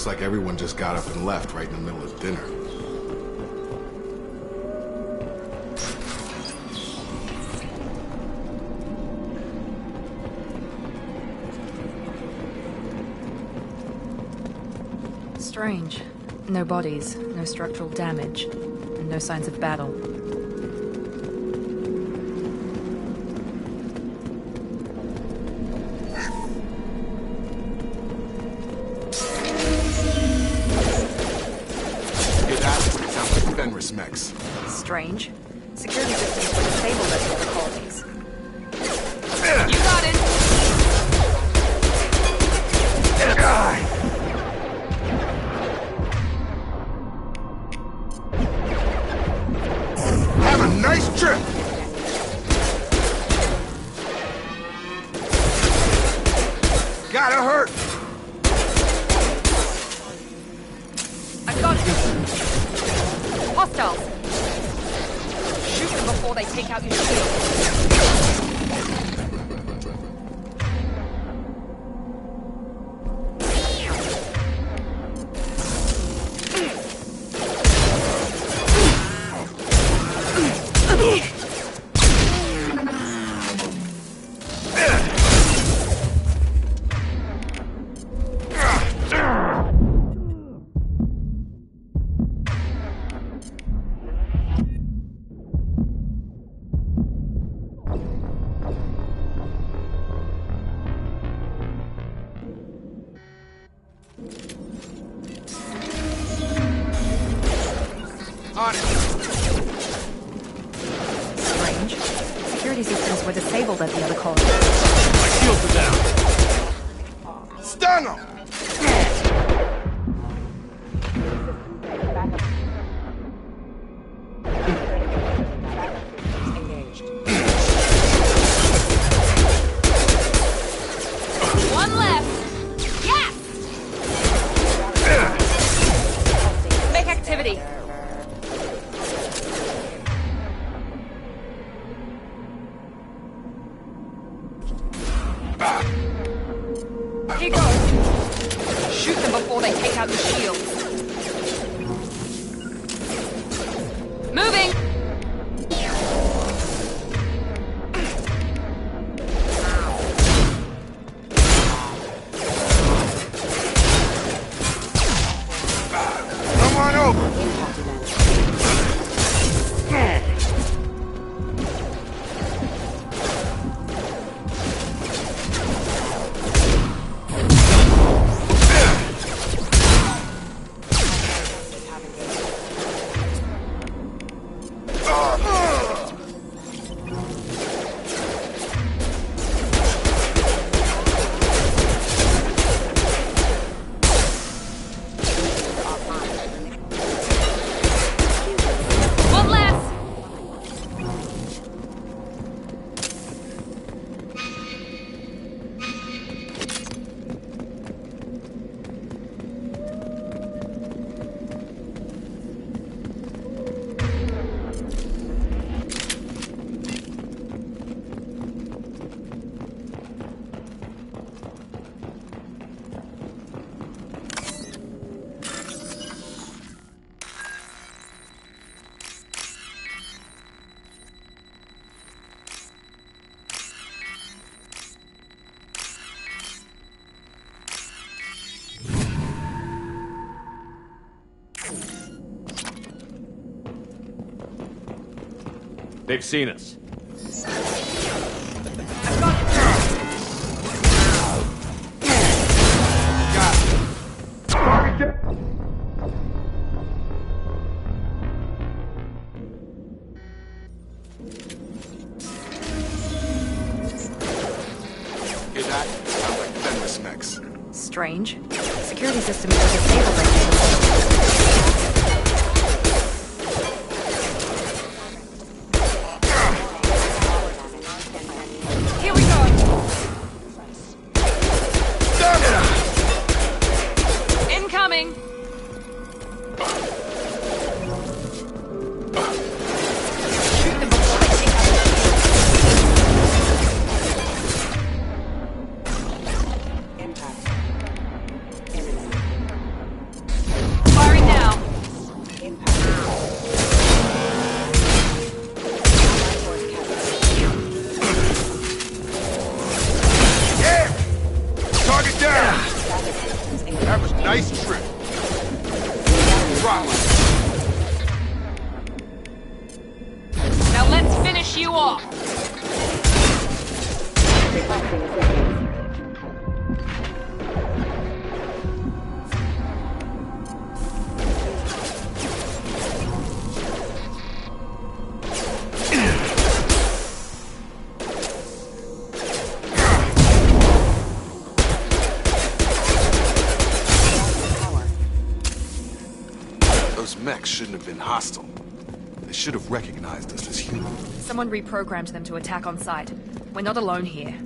Looks like everyone just got up and left right in the middle of dinner. Strange. No bodies, no structural damage, and no signs of battle. Strange. Security systems were disabled at the other colonies. You got it! Have a nice trip! Gotta hurt! I've got it! Hostiles! Shoot them before they take out your shield. Strange. Security systems were disabled at the other colony. My shields are down. Stun them! One left! Yes! Make activity! Here goes! Shoot them before they take out the shield. Moving! Come on over! One last! They've seen us. I've got it! Hear that? Sounds like Fenris mechs. Strange. Security systems were disabled at the other colony. Here we go! Incoming! Shoot them before they take out the shield. Nice trip. Drop it. Now let's finish you off. Those mechs shouldn't have been hostile. They should have recognized us as human. Someone reprogrammed them to attack on sight. We're not alone here.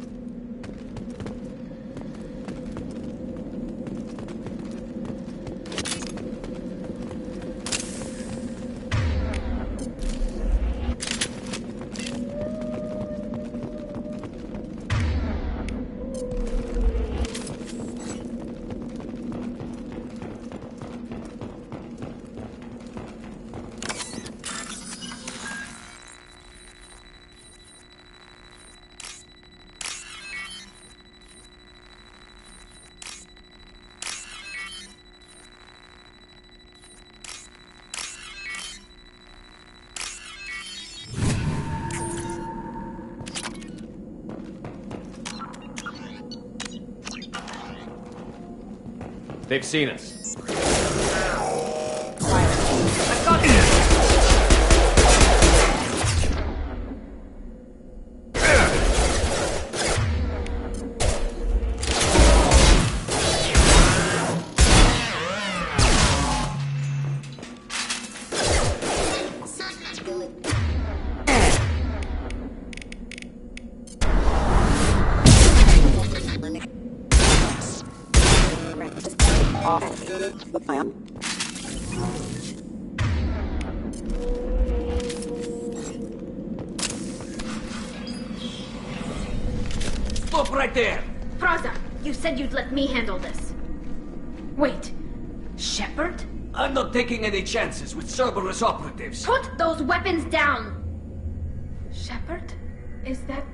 They've seen us. I've got it. Stop right there! Praza, you said you'd let me handle this. Wait, Shepard? I'm not taking any chances with Cerberus operatives. Put those weapons down! Shepard? Is that...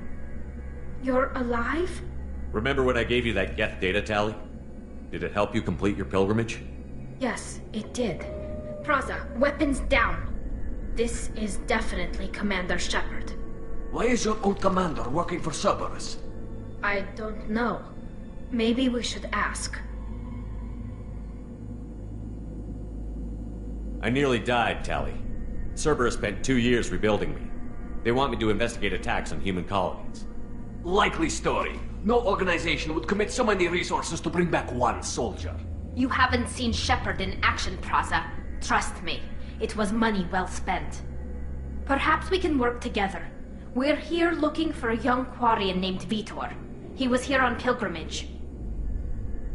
you're alive? Remember when I gave you that Geth data tally? Did it help you complete your pilgrimage? Yes, it did. Praza, weapons down. This is definitely Commander Shepard. Why is your old commander working for Cerberus? I don't know. Maybe we should ask. I nearly died, Tally. Cerberus spent 2 years rebuilding me. They want me to investigate attacks on human colonies. Likely story. No organization would commit so many resources to bring back one soldier. You haven't seen Shepard in action, Praza. Trust me, it was money well spent. Perhaps we can work together. We're here looking for a young Quarian named Vitor. He was here on pilgrimage.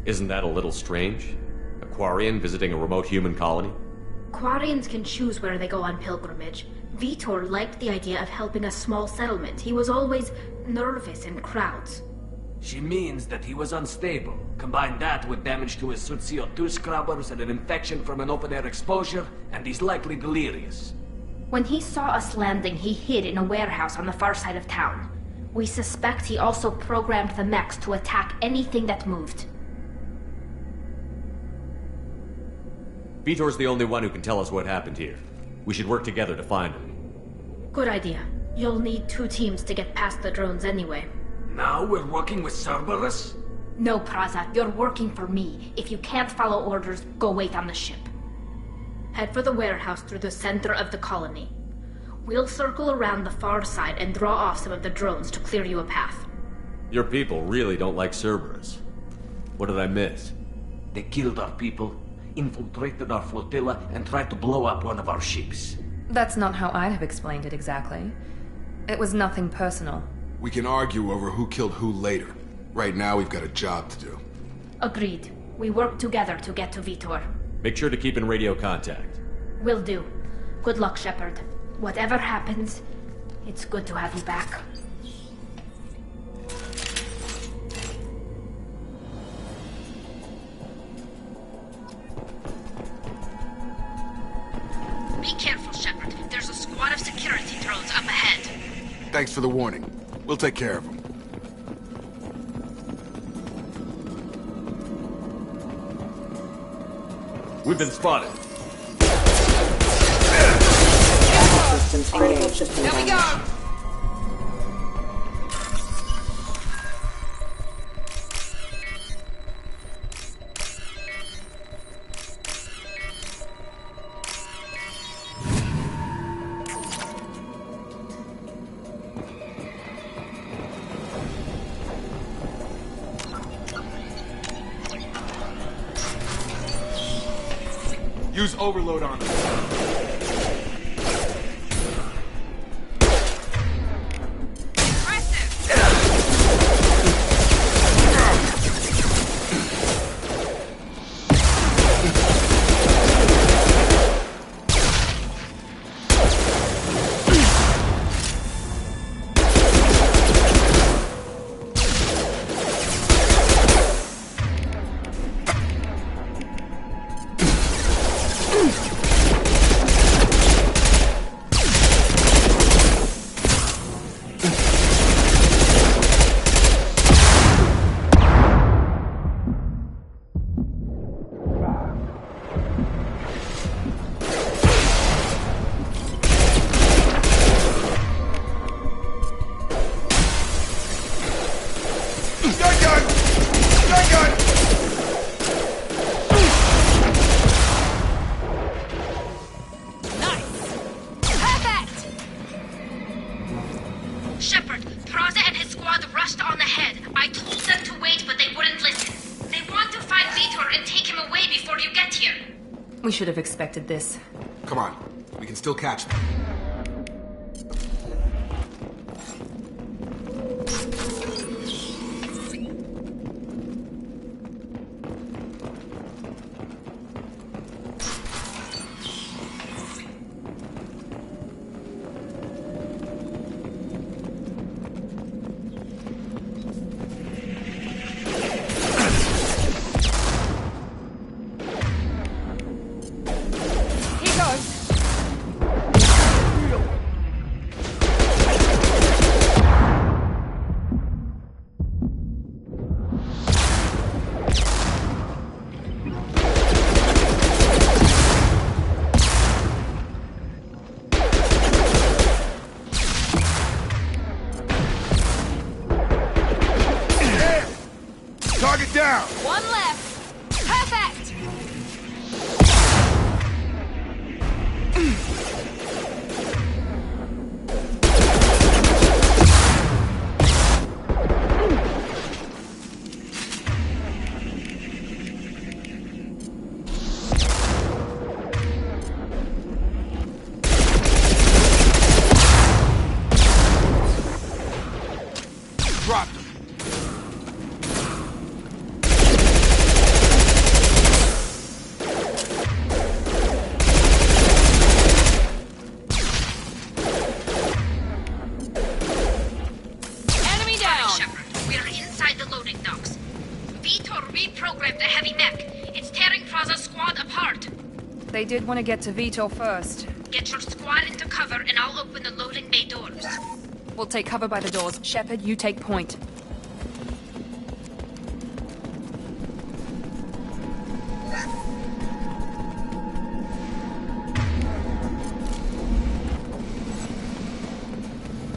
Isn't that a little strange? A Quarian visiting a remote human colony? Quarians can choose where they go on pilgrimage. Vitor liked the idea of helping a small settlement. He was always nervous in crowds. She means that he was unstable. Combine that with damage to his suit CO2 scrubbers and an infection from an open-air exposure, and he's likely delirious. When he saw us landing, he hid in a warehouse on the far side of town. We suspect he also programmed the mechs to attack anything that moved. Vitor's the only one who can tell us what happened here. We should work together to find him. Good idea. You'll need 2 teams to get past the drones anyway. Now we're working with Cerberus? No, Praza, you're working for me. If you can't follow orders, go wait on the ship. Head for the warehouse through the center of the colony. We'll circle around the far side and draw off some of the drones to clear you a path. Your people really don't like Cerberus. What did I miss? They killed our people, infiltrated our flotilla, and tried to blow up one of our ships. That's not how I'd have explained it exactly. It was nothing personal. We can argue over who killed who later. Right now, we've got a job to do. Agreed. We work together to get to Vitor. Make sure to keep in radio contact. Will do. Good luck, Shepard. Whatever happens, it's good to have you back. Be careful, Shepard. There's a squad of security drones up ahead. Thanks for the warning. We'll take care of them. We've been spotted. Systems engaged. Here we go! Use overload on them. Shepard, Praza and his squad rushed on ahead. I told them to wait, but they wouldn't listen. They want to find Vitor and take him away before you get here. We should have expected this. Come on. We can still catch them. Target down! One left! Perfect! Dropped him. Enemy down! Shepard, we are inside the loading docks. Vitor reprogrammed the heavy mech. It's tearing Praza's squad apart. They did want to get to Vitor first. Get your squad into cover and I'll open the loading bay doors. We'll take cover by the doors. Shepard, you take point.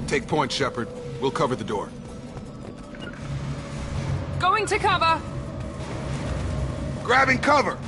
Take point, Shepard. We'll cover the door. Going to cover! Grabbing cover!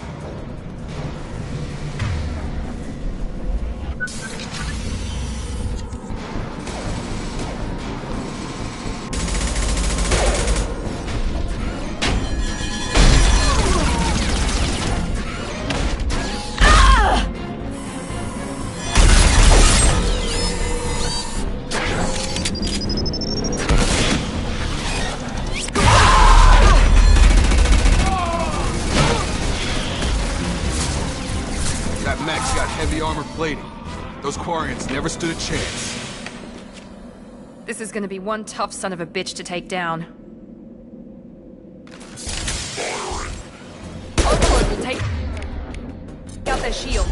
That mech's got heavy armor plating. Those Quarians never stood a chance. This is gonna be one tough son of a bitch to take down. Overlord will take out their shield.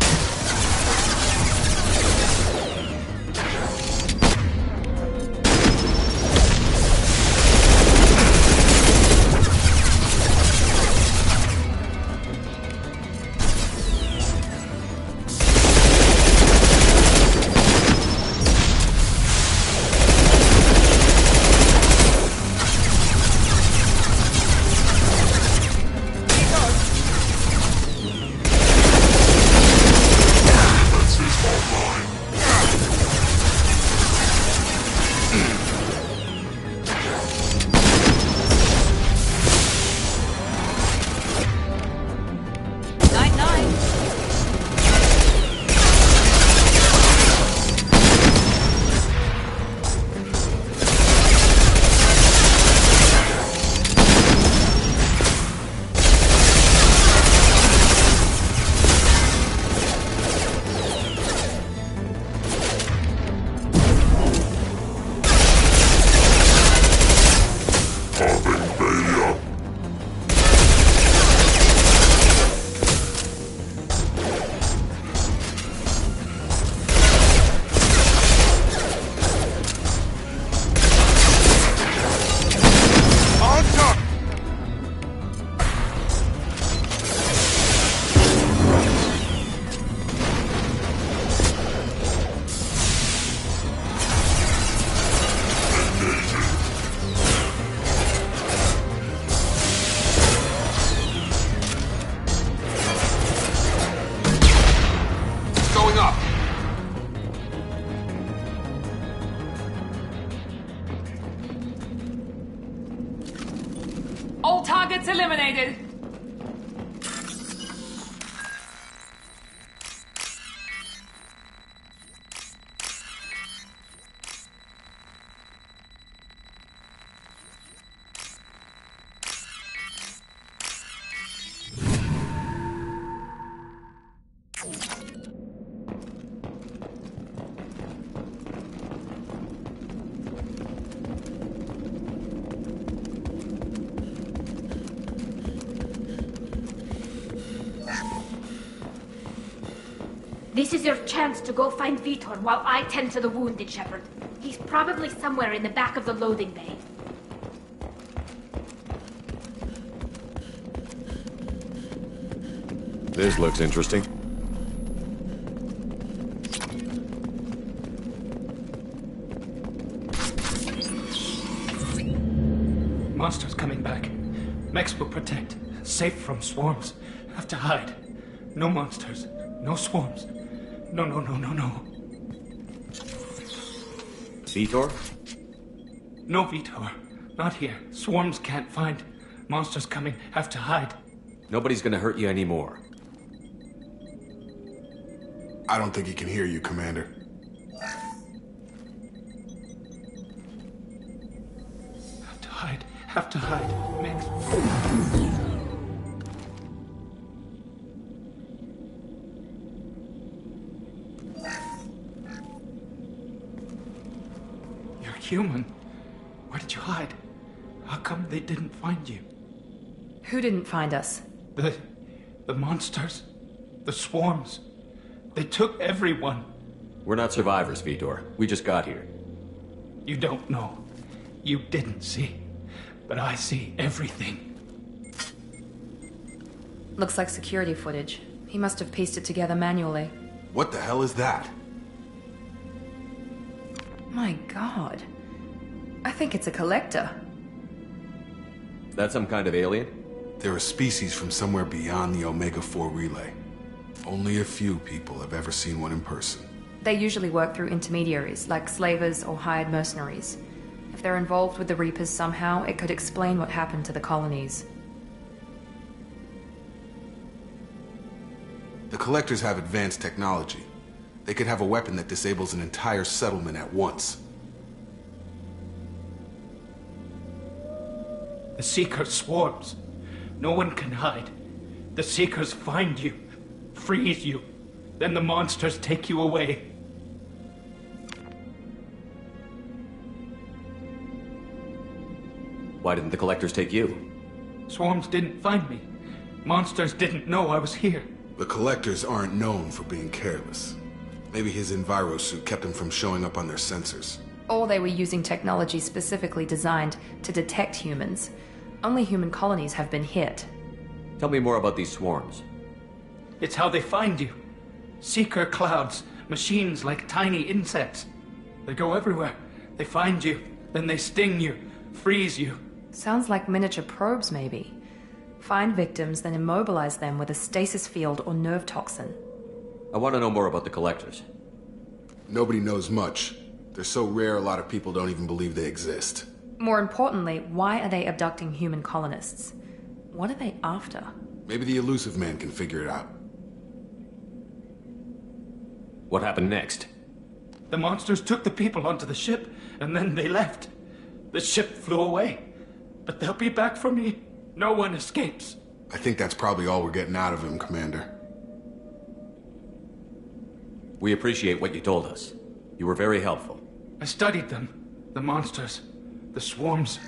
going up! All targets eliminated! This is your chance to go find Vitor while I tend to the wounded, Shepard. He's probably somewhere in the back of the loading bay. This looks interesting. Monsters coming back. Mechs will protect. Safe from swarms. Have to hide. No monsters. No swarms. No. Vitor? No Vitor. Not here. Swarms can't find. Monsters coming. Have to hide. Nobody's gonna hurt you anymore. I don't think he can hear you, Commander. Have to hide. Have to hide. Mechs. Human. Where did you hide? How come they didn't find you? Who didn't find us? The monsters. The swarms. They took everyone. We're not survivors, Vitor. We just got here. You don't know. You didn't see. But I see everything. Looks like security footage. He must have pieced it together manually. What the hell is that? My God. I think it's a collector. That some kind of alien? They're a species from somewhere beyond the Omega-4 relay. Only a few people have ever seen one in person. They usually work through intermediaries, like slavers or hired mercenaries. If they're involved with the Reapers somehow, it could explain what happened to the colonies. The Collectors have advanced technology. They could have a weapon that disables an entire settlement at once. The Seeker swarms. No one can hide. The Seekers find you, freeze you, then the monsters take you away. Why didn't the Collectors take you? Swarms didn't find me. Monsters didn't know I was here. The Collectors aren't known for being careless. Maybe his Enviro suit kept him from showing up on their sensors. Or they were using technology specifically designed to detect humans. Only human colonies have been hit. Tell me more about these swarms. It's how they find you. Seeker clouds, machines like tiny insects. They go everywhere. They find you, then they sting you, freeze you. Sounds like miniature probes, maybe. Find victims, then immobilize them with a stasis field or nerve toxin. I want to know more about the Collectors. Nobody knows much. They're so rare, a lot of people don't even believe they exist. More importantly, why are they abducting human colonists? What are they after? Maybe the Elusive Man can figure it out. What happened next? The monsters took the people onto the ship, and then they left. The ship flew away. But they'll be back for me. No one escapes. I think that's probably all we're getting out of him, Commander. We appreciate what you told us. You were very helpful. I studied them. The monsters. The swarms.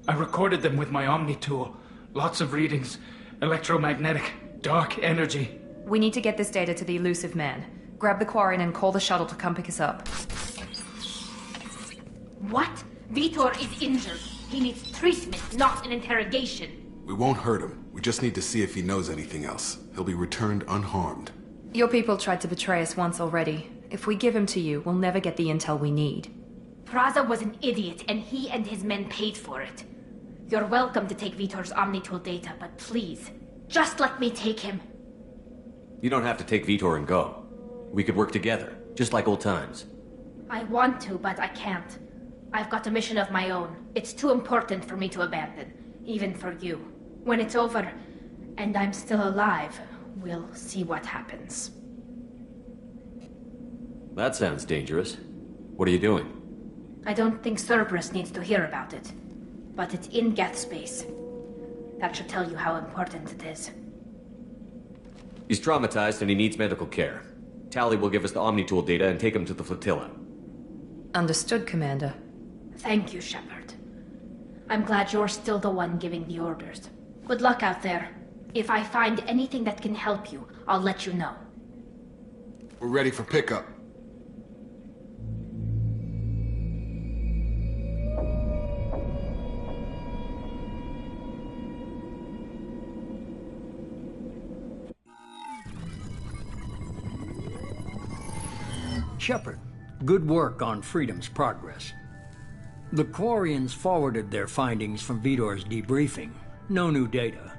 I recorded them with my Omni tool. Lots of readings. Electromagnetic. Dark energy. We need to get this data to the Elusive Man. Grab the Quarian and call the shuttle to come pick us up. What? Vitor is injured. He needs treatment, not an interrogation. We won't hurt him. We just need to see if he knows anything else. He'll be returned unharmed. Your people tried to betray us once already. If we give him to you, we'll never get the intel we need. Praza was an idiot, and he and his men paid for it. You're welcome to take Vitor's Omnitool data, but please, just let me take him. You don't have to take Vitor and go. We could work together, just like old times. I want to, but I can't. I've got a mission of my own. It's too important for me to abandon, even for you. When it's over, and I'm still alive, we'll see what happens. That sounds dangerous. What are you doing? I don't think Cerberus needs to hear about it, but it's in Geth space. That should tell you how important it is. He's traumatized and he needs medical care. Tally will give us the Omni-Tool data and take him to the flotilla. Understood, Commander. Thank you, Shepard. I'm glad you're still the one giving the orders. Good luck out there. If I find anything that can help you, I'll let you know. We're ready for pickup. Shepard, good work on Freedom's progress. The Quarians forwarded their findings from Vidor's debriefing. No new data,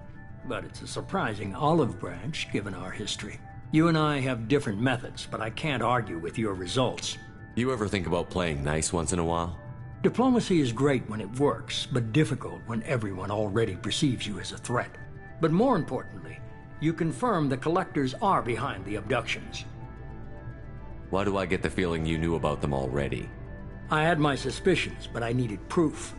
but it's a surprising olive branch given our history. You and I have different methods, but I can't argue with your results. You ever think about playing nice once in a while? Diplomacy is great when it works, but difficult when everyone already perceives you as a threat. But more importantly, you confirm the Collectors are behind the abductions. Why do I get the feeling you knew about them already? I had my suspicions, but I needed proof.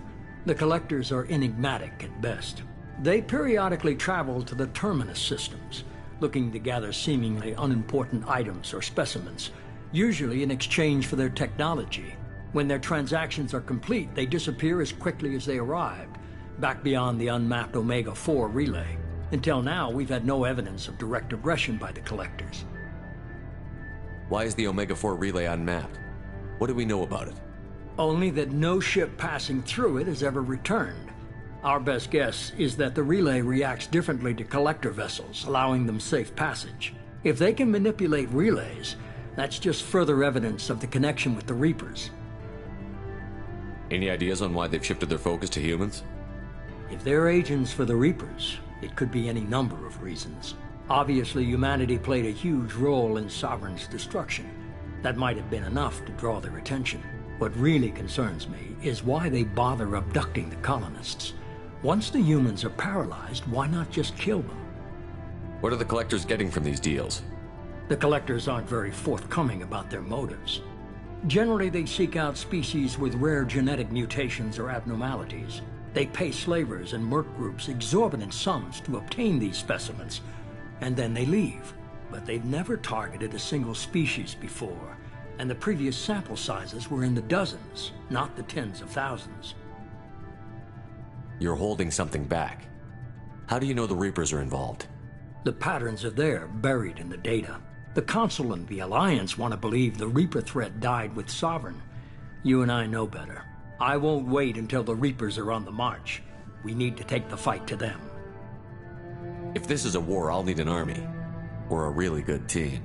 The Collectors are enigmatic at best. They periodically travel to the Terminus systems, looking to gather seemingly unimportant items or specimens, usually in exchange for their technology. When their transactions are complete, they disappear as quickly as they arrived, back beyond the unmapped Omega-4 relay. Until now, we've had no evidence of direct aggression by the Collectors. Why is the Omega-4 relay unmapped? What do we know about it? Only that no ship passing through it has ever returned. Our best guess is that the relay reacts differently to Collector vessels, allowing them safe passage. If they can manipulate relays, that's just further evidence of the connection with the Reapers. Any ideas on why they've shifted their focus to humans? If they're agents for the Reapers, it could be any number of reasons. Obviously, humanity played a huge role in Sovereign's destruction. That might have been enough to draw their attention. What really concerns me is why they bother abducting the colonists. Once the humans are paralyzed, why not just kill them? What are the Collectors getting from these deals? The Collectors aren't very forthcoming about their motives. Generally, they seek out species with rare genetic mutations or abnormalities. They pay slavers and merc groups exorbitant sums to obtain these specimens, and then they leave. But they've never targeted a single species before, and the previous sample sizes were in the dozens, not the tens of thousands. You're holding something back. How do you know the Reapers are involved? The patterns are there, buried in the data. The Council and the Alliance want to believe the Reaper threat died with Sovereign. You and I know better. I won't wait until the Reapers are on the march. We need to take the fight to them. If this is a war, I'll need an army. Or a really good team.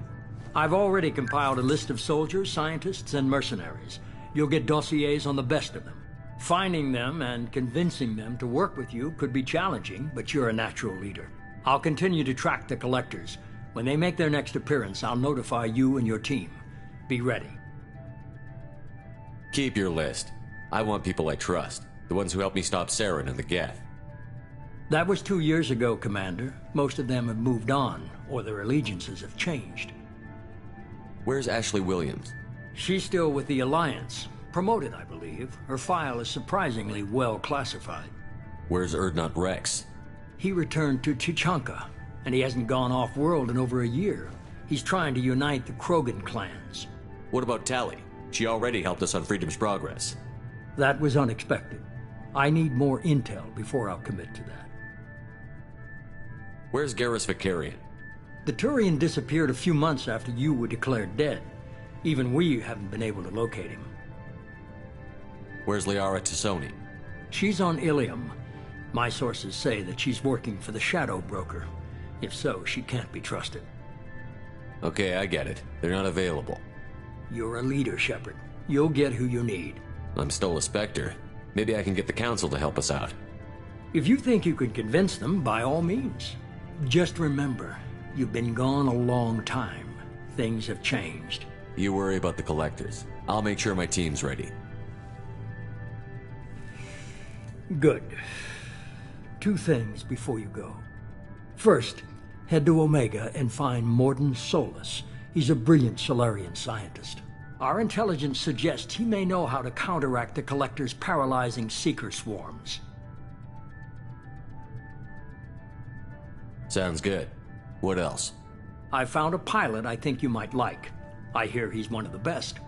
I've already compiled a list of soldiers, scientists, and mercenaries. You'll get dossiers on the best of them. Finding them and convincing them to work with you could be challenging, but you're a natural leader. I'll continue to track the Collectors. When they make their next appearance, I'll notify you and your team. Be ready. Keep your list. I want people I trust. The ones who helped me stop Saren and the Geth. That was 2 years ago, Commander. Most of them have moved on, or their allegiances have changed. Where's Ashley Williams? She's still with the Alliance. Promoted, I believe. Her file is surprisingly well classified. Where's Erdnot Rex? He returned to Chichanka, and he hasn't gone off-world in over a year. He's trying to unite the Krogan clans. What about Tally? She already helped us on Freedom's progress. That was unexpected. I need more intel before I'll commit to that. Where's Garrus Vicarian? The Turian disappeared a few months after you were declared dead. Even we haven't been able to locate him. Where's Liara Tassoni? She's on Ilium. My sources say that she's working for the Shadow Broker. If so, she can't be trusted. Okay, I get it. They're not available. You're a leader, Shepard. You'll get who you need. I'm still a Spectre. Maybe I can get the Council to help us out. If you think you can convince them, by all means. Just remember, you've been gone a long time. things have changed. You worry about the collectors. I'll make sure my team's ready. Good. 2 things before you go. First, head to Omega and find Morden Solus. He's a brilliant Solarian scientist. Our intelligence suggests he may know how to counteract the Collector's paralyzing Seeker swarms. Sounds good. What else? I found a pilot I think you might like. I hear he's one of the best.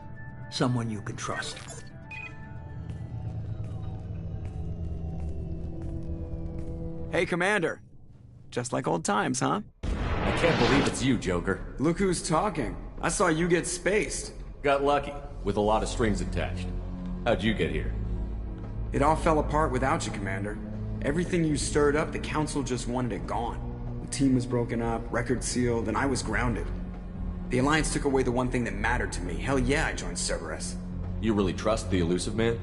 Someone you can trust. Hey, Commander. Just like old times, huh? I can't believe it's you, Joker. Look who's talking. I saw you get spaced. Got lucky, with a lot of strings attached. How'd you get here? It all fell apart without you, Commander. Everything you stirred up, the Council just wanted it gone. The team was broken up, record sealed, and I was grounded. The Alliance took away the one thing that mattered to me. Hell yeah, I joined Cerberus. You really trust the Elusive Man?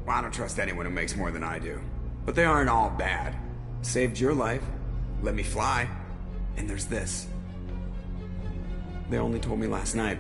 Well, I don't trust anyone who makes more than I do. But they aren't all bad. Saved your life, let me fly, and there's this. They only told me last night.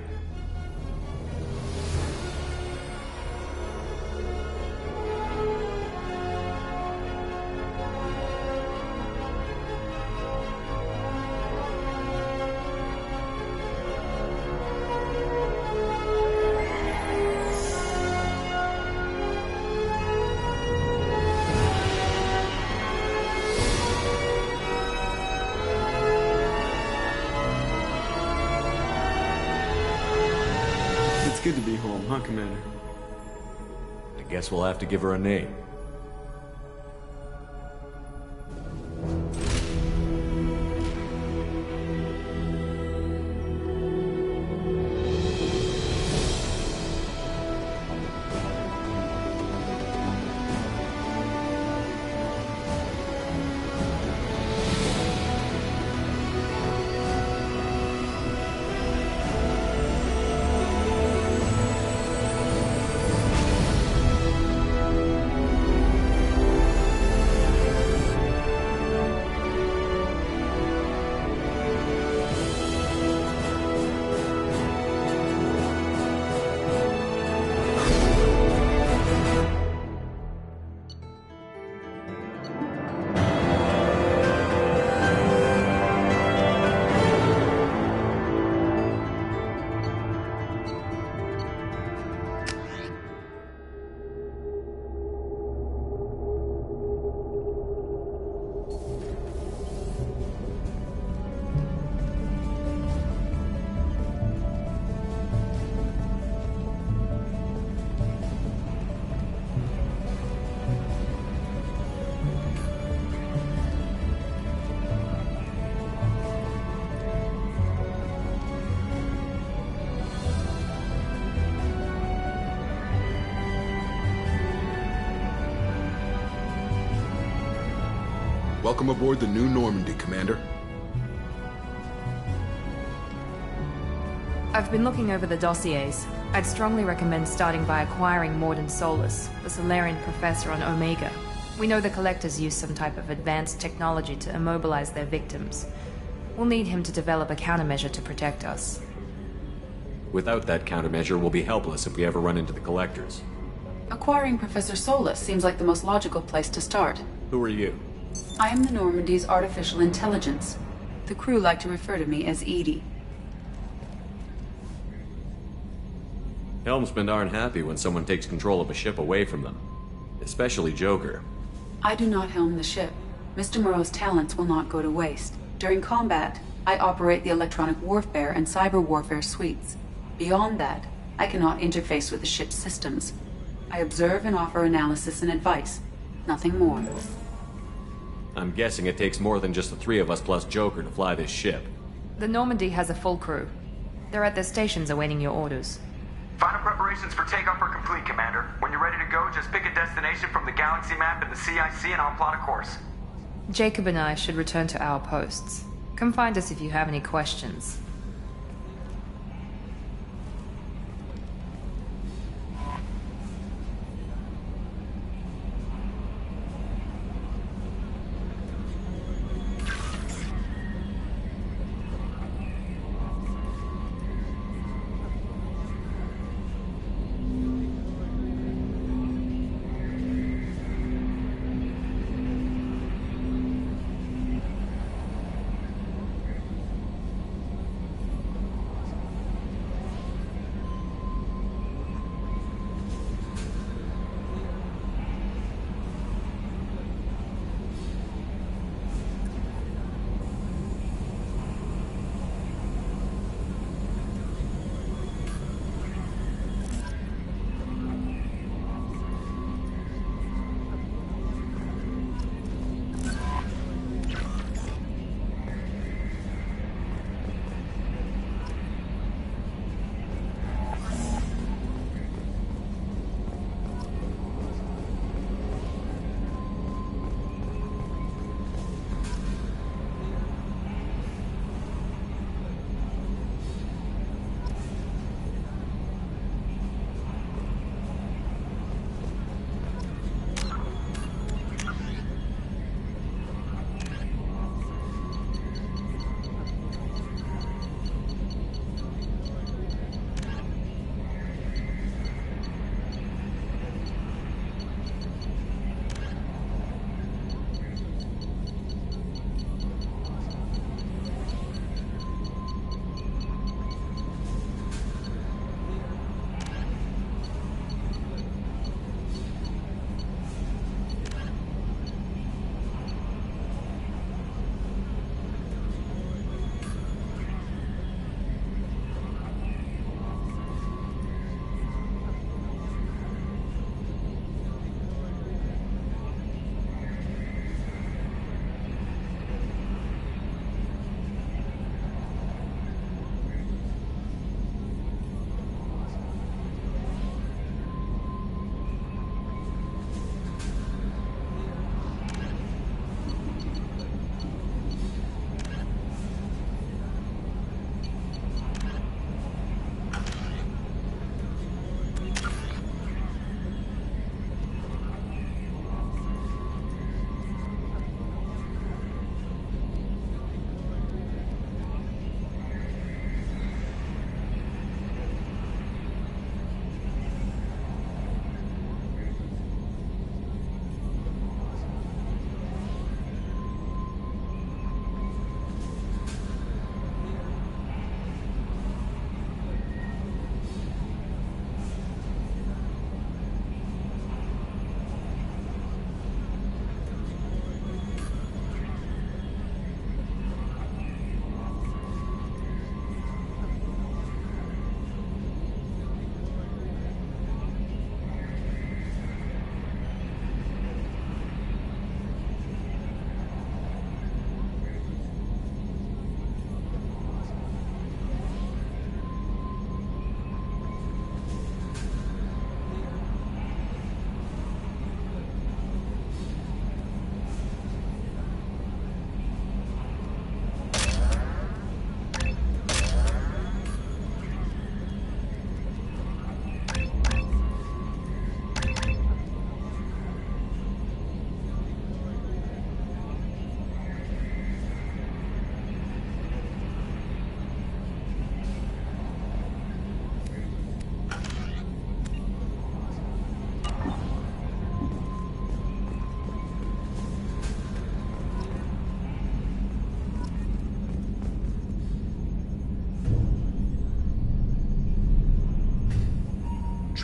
Good to be home, huh, Commander? I guess we'll have to give her a name. Welcome aboard the new Normandy, Commander. I've been looking over the dossiers. I'd strongly recommend starting by acquiring Morden Solus, the Solarian professor on Omega. We know the Collectors use some type of advanced technology to immobilize their victims. We'll need him to develop a countermeasure to protect us. Without that countermeasure, we'll be helpless if we ever run into the Collectors. Acquiring Professor Solus seems like the most logical place to start. Who are you? I am the Normandy's artificial intelligence. The crew like to refer to me as Edie. Helmsmen aren't happy when someone takes control of a ship away from them. Especially Joker. I do not helm the ship. Mr. Moreau's talents will not go to waste. During combat, I operate the electronic warfare and cyber warfare suites. Beyond that, I cannot interface with the ship's systems. I observe and offer analysis and advice. Nothing more. I'm guessing it takes more than just the 3 of us plus Joker to fly this ship. The Normandy has a full crew. They're at their stations awaiting your orders. Final preparations for takeoff are complete, Commander. When you're ready to go, just pick a destination from the galaxy map in the CIC and I'll plot a course. Jacob and I should return to our posts. Come find us if you have any questions.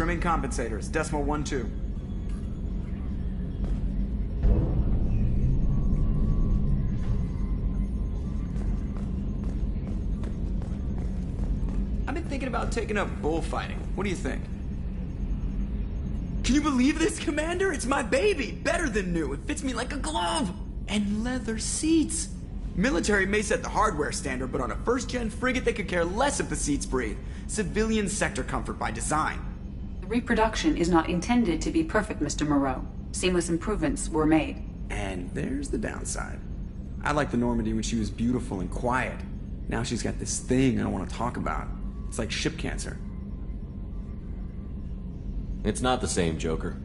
trimming compensators, decimal 1-2. I've been thinking about taking up bullfighting. What do you think? Can you believe this, Commander? It's my baby! Better than new. It fits me like a glove! And leather seats! Military may set the hardware standard, but on a first-gen frigate they could care less if the seats breathe. Civilian sector comfort by design. The reproduction is not intended to be perfect, Mr. Moreau. Seamless improvements were made. And there's the downside. I liked the Normandy when she was beautiful and quiet. Now she's got this thing I don't want to talk about. It's like ship cancer. It's not the same, Joker.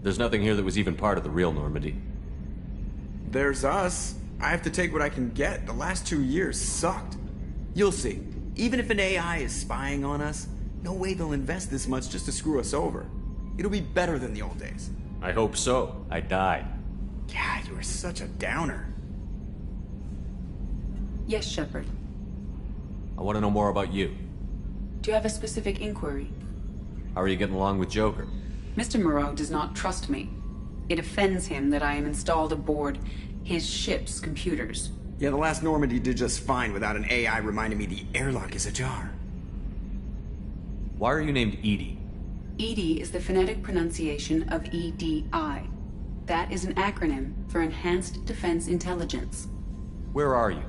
There's nothing here that was even part of the real Normandy. There's us. I have to take what I can get. The last 2 years sucked. You'll see. Even if an AI is spying on us, no way they'll invest this much just to screw us over. It'll be better than the old days. I hope so. I died. God, you are such a downer. Yes, Shepard. I want to know more about you. Do you have a specific inquiry? How are you getting along with Joker? Mr. Moreau does not trust me. It offends him that I am installed aboard his ship's computers. Yeah, the last Normandy did just fine without an AI reminding me the airlock is ajar. Why are you named Edie? EDI is the phonetic pronunciation of EDI. That is an acronym for Enhanced Defense Intelligence. Where are you?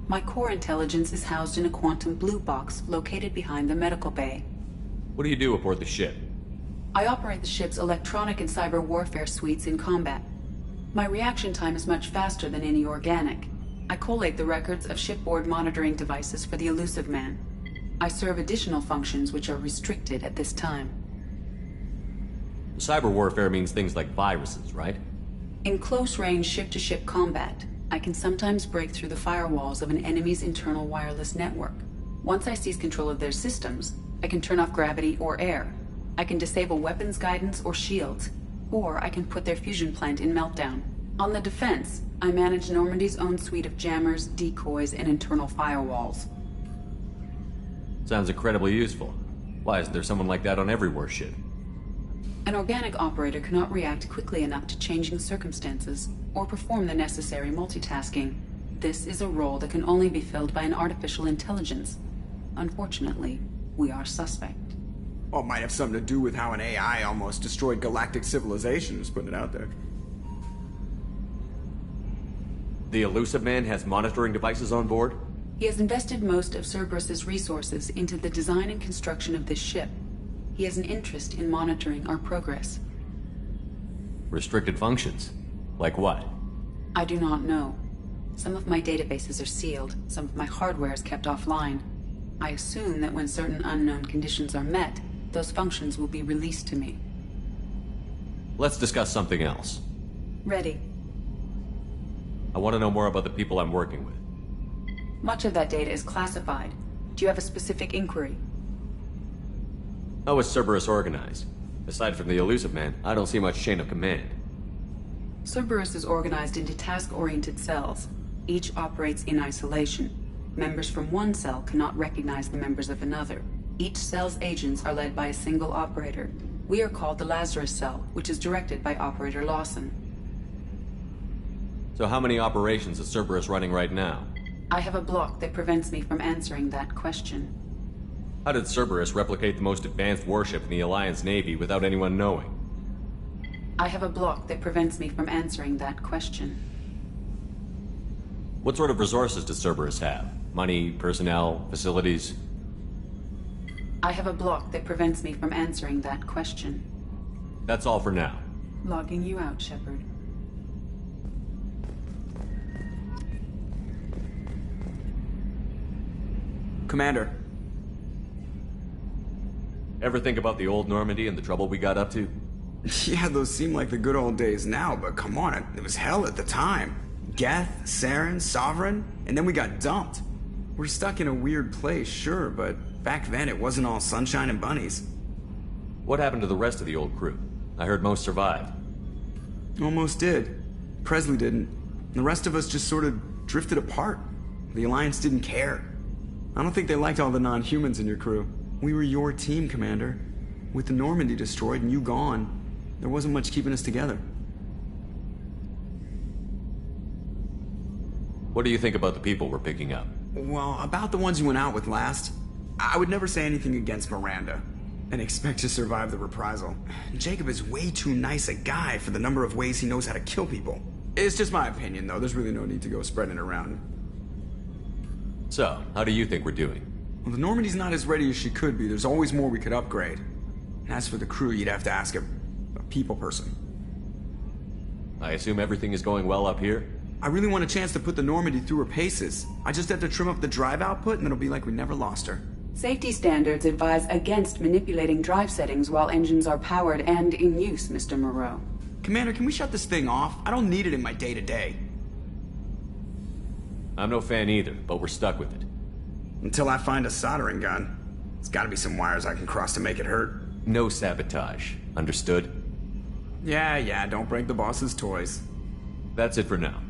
My core intelligence is housed in a quantum blue box located behind the medical bay. What do you do aboard the ship? I operate the ship's electronic and cyber warfare suites in combat. My reaction time is much faster than any organic. I collate the records of shipboard monitoring devices for the Elusive Man. I serve additional functions which are restricted at this time. Cyber warfare means things like viruses, right? In close-range ship-to-ship combat, I can sometimes break through the firewalls of an enemy's internal wireless network. Once I seize control of their systems, I can turn off gravity or air. I can disable weapons guidance or shields, or I can put their fusion plant in meltdown. On the defense, I manage Normandy's own suite of jammers, decoys, and internal firewalls. Sounds incredibly useful. Why isn't there someone like that on every warship? An organic operator cannot react quickly enough to changing circumstances, or perform the necessary multitasking. This is a role that can only be filled by an artificial intelligence. Unfortunately, we are suspect. Well, it might have something to do with how an AI almost destroyed galactic civilization, just putting it out there. The Elusive Man has monitoring devices on board? He has invested most of Cerberus's resources into the design and construction of this ship. He has an interest in monitoring our progress. Restricted functions? Like what? I do not know. Some of my databases are sealed, some of my hardware is kept offline. I assume that when certain unknown conditions are met, those functions will be released to me. Let's discuss something else. Ready. I want to know more about the people I'm working with. Much of that data is classified. Do you have a specific inquiry? How is Cerberus organized? Aside from the Elusive Man, I don't see much chain of command. Cerberus is organized into task-oriented cells. Each operates in isolation. Members from one cell cannot recognize the members of another. Each cell's agents are led by a single operator. We are called the Lazarus Cell, which is directed by Operator Lawson. So how many operations is Cerberus running right now? I have a block that prevents me from answering that question. How did Cerberus replicate the most advanced warship in the Alliance Navy without anyone knowing? I have a block that prevents me from answering that question. What sort of resources does Cerberus have? Money, personnel, facilities? I have a block that prevents me from answering that question. That's all for now. Logging you out, Shepard. Commander. Ever think about the old Normandy and the trouble we got up to? Yeah, those seem like the good old days now, but come on, it was hell at the time. Geth, Saren, Sovereign, and then we got dumped. We're stuck in a weird place, sure, but back then it wasn't all sunshine and bunnies. What happened to the rest of the old crew? I heard most survived. Almost did. Presley didn't. The rest of us just sort of drifted apart. The Alliance didn't care. I don't think they liked all the non-humans in your crew. We were your team, Commander. With the Normandy destroyed and you gone, there wasn't much keeping us together. What do you think about the people we're picking up? Well, about the ones you went out with last, I would never say anything against Miranda and expect to survive the reprisal. Jacob is way too nice a guy for the number of ways he knows how to kill people. It's just my opinion, though. There's really no need to go spreading it around. So, how do you think we're doing? Well, the Normandy's not as ready as she could be. There's always more we could upgrade. And as for the crew, you'd have to ask a people person. I assume everything is going well up here? I really want a chance to put the Normandy through her paces. I just have to trim up the drive output and it'll be like we never lost her. Safety standards advise against manipulating drive settings while engines are powered and in use, Mr. Moreau. Commander, can we shut this thing off? I don't need it in my day-to-day. I'm no fan either, but we're stuck with it. Until I find a soldering gun. There's gotta be some wires I can cross to make it hurt. No sabotage. Understood? Yeah, don't break the boss's toys. That's it for now.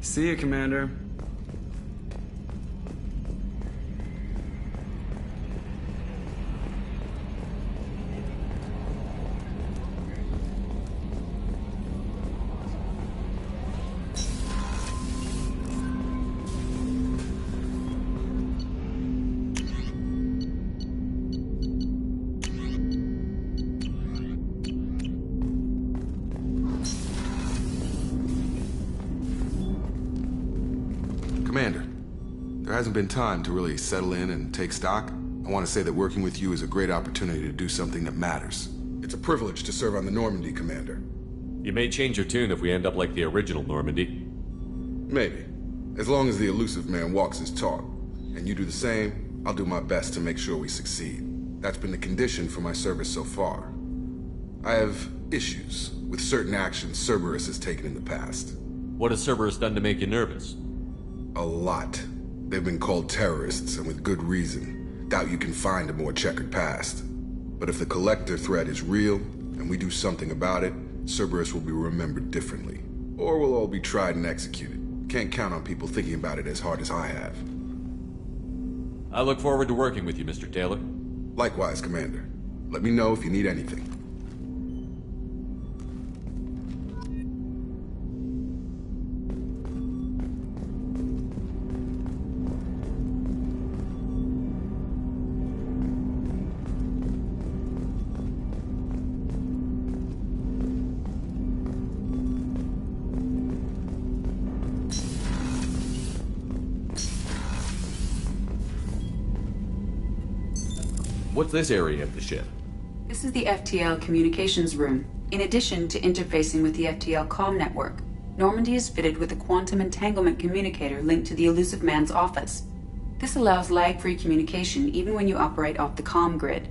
See you, Commander. Commander, there hasn't been time to really settle in and take stock. I want to say that working with you is a great opportunity to do something that matters. It's a privilege to serve on the Normandy, Commander. You may change your tune if we end up like the original Normandy. Maybe. As long as the elusive man walks his talk, and you do the same, I'll do my best to make sure we succeed. That's been the condition for my service so far. I have issues with certain actions Cerberus has taken in the past. What has Cerberus done to make you nervous? A lot. They've been called terrorists, and with good reason. Doubt you can find a more checkered past. But if the Collector threat is real, and we do something about it, Cerberus will be remembered differently. Or we'll all be tried and executed. Can't count on people thinking about it as hard as I have. I look forward to working with you, Mr. Taylor. Likewise, Commander. Let me know if you need anything. What's this area of the ship? This is the FTL communications room. In addition to interfacing with the FTL comm network, Normandy is fitted with a quantum entanglement communicator linked to the elusive man's office. This allows lag-free communication even when you operate off the comm grid.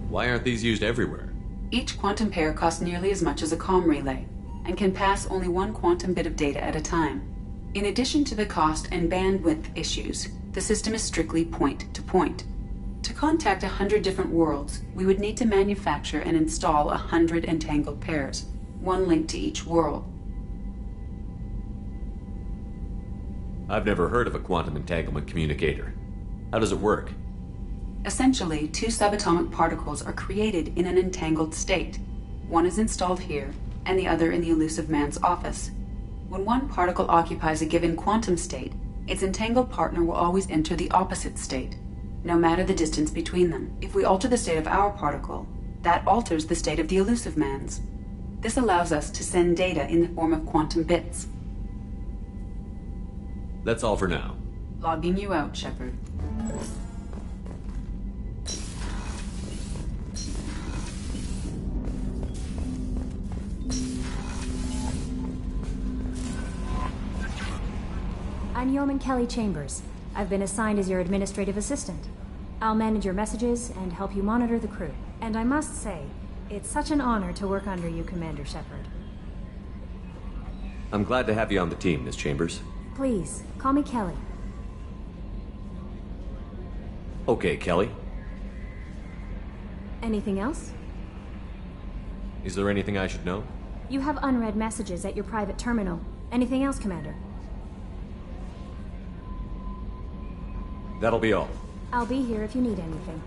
Why aren't these used everywhere? Each quantum pair costs nearly as much as a comm relay, and can pass only one quantum bit of data at a time. In addition to the cost and bandwidth issues, the system is strictly point-to-point. To contact 100 different worlds, we would need to manufacture and install 100 entangled pairs, one link to each world. I've never heard of a quantum entanglement communicator. How does it work? Essentially, two subatomic particles are created in an entangled state. One is installed here, and the other in the elusive man's office. When one particle occupies a given quantum state, its entangled partner will always enter the opposite state, no matter the distance between them. If we alter the state of our particle, that alters the state of the elusive man's. This allows us to send data in the form of quantum bits. That's all for now. Logging you out, Shepard. I'm Yeoman Kelly Chambers. I've been assigned as your administrative assistant. I'll manage your messages and help you monitor the crew. And I must say, it's such an honor to work under you, Commander Shepard. I'm glad to have you on the team, Miss Chambers. Please, call me Kelly. Okay, Kelly. Anything else? Is there anything I should know? You have unread messages at your private terminal, Anything else, Commander? That'll be all. I'll be here if you need anything.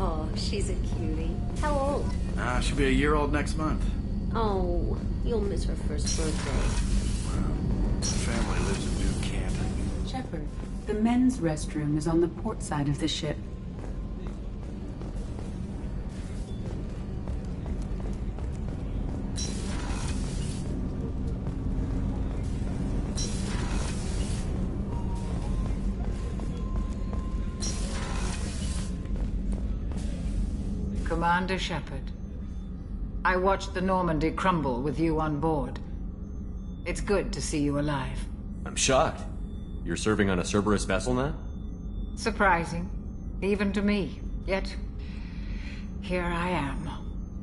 Oh, she's a cutie. How old? She'll be a year old next month. Oh, you'll miss her first birthday. Well, the family lives in New Canton. Shepard, the men's restroom is on the port side of the ship. Commander Shepard, I watched the Normandy crumble with you on board. It's good to see you alive. I'm shocked. You're serving on a Cerberus vessel now? Surprising, even to me. Yet, here I am.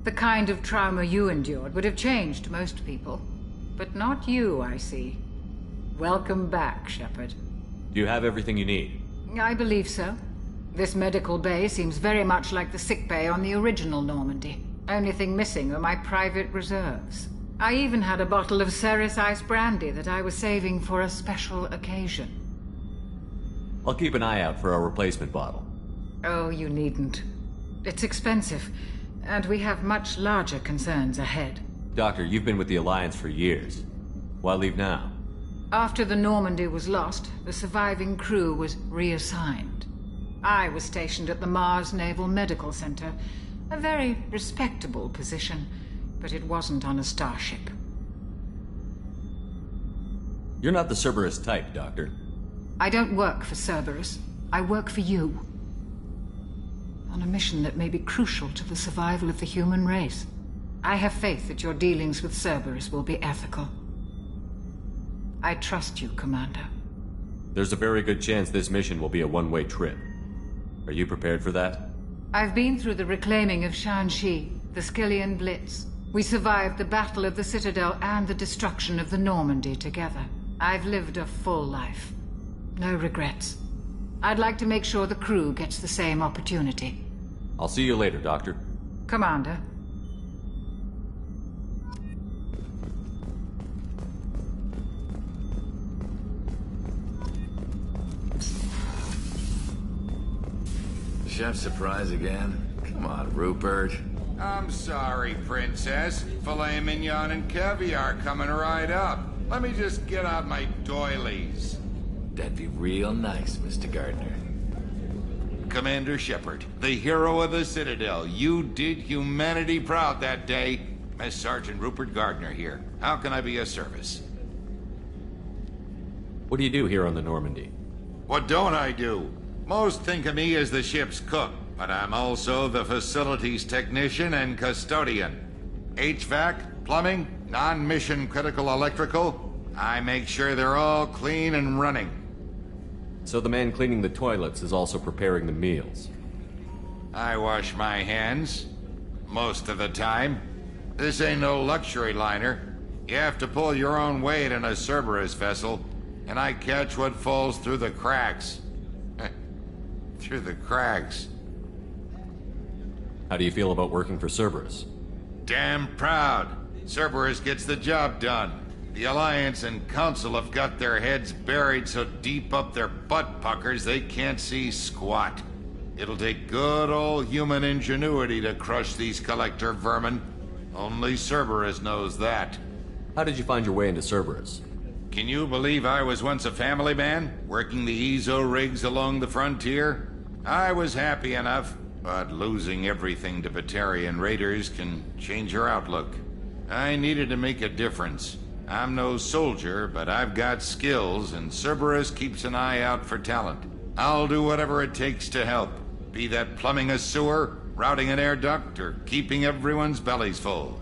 The kind of trauma you endured would have changed most people. But not you, I see. Welcome back, Shepard. Do you have everything you need? I believe so. This medical bay seems very much like the sick bay on the original Normandy. Only thing missing are my private reserves. I even had a bottle of Ceres Ice brandy that I was saving for a special occasion. I'll keep an eye out for a replacement bottle. Oh, you needn't. It's expensive, and we have much larger concerns ahead. Doctor, you've been with the Alliance for years. Why leave now? After the Normandy was lost, the surviving crew was reassigned. I was stationed at the Mars Naval Medical Center, a very respectable position, but it wasn't on a starship. You're not the Cerberus type, Doctor. I don't work for Cerberus. I work for you. On a mission that may be crucial to the survival of the human race. I have faith that your dealings with Cerberus will be ethical. I trust you, Commander. There's a very good chance this mission will be a one-way trip. Are you prepared for that? I've been through the reclaiming of Shanxi, the Skillian Blitz. We survived the Battle of the Citadel and the destruction of the Normandy together. I've lived a full life. No regrets. I'd like to make sure the crew gets the same opportunity. I'll see you later, Doctor. Commander. Chef surprise again? Come on, Rupert. I'm sorry, Princess. Filet mignon and caviar coming right up. Let me just get out my doilies. That'd be real nice, Mr. Gardner. Commander Shepard, the hero of the Citadel. You did humanity proud that day. Mess Sergeant Rupert Gardner here. How can I be of service? What do you do here on the Normandy? What don't I do? Most think of me as the ship's cook, but I'm also the facilities technician and custodian. HVAC, plumbing, non-mission critical electrical. I make sure they're all clean and running. So the man cleaning the toilets is also preparing the meals. I wash my hands. Most of the time. This ain't no luxury liner. You have to pull your own weight in a Cerberus vessel, and I catch what falls through the cracks. Through the cracks. How do you feel about working for Cerberus? Damn proud. Cerberus gets the job done. The Alliance and Council have got their heads buried so deep up their butt puckers they can't see squat. It'll take good old human ingenuity to crush these collector vermin. Only Cerberus knows that. How did you find your way into Cerberus? Can you believe I was once a family man, working the Ezo rigs along the frontier? I was happy enough, but losing everything to Batarian raiders can change your outlook. I needed to make a difference. I'm no soldier, but I've got skills, and Cerberus keeps an eye out for talent. I'll do whatever it takes to help. Be that plumbing a sewer, routing an air duct, or keeping everyone's bellies full.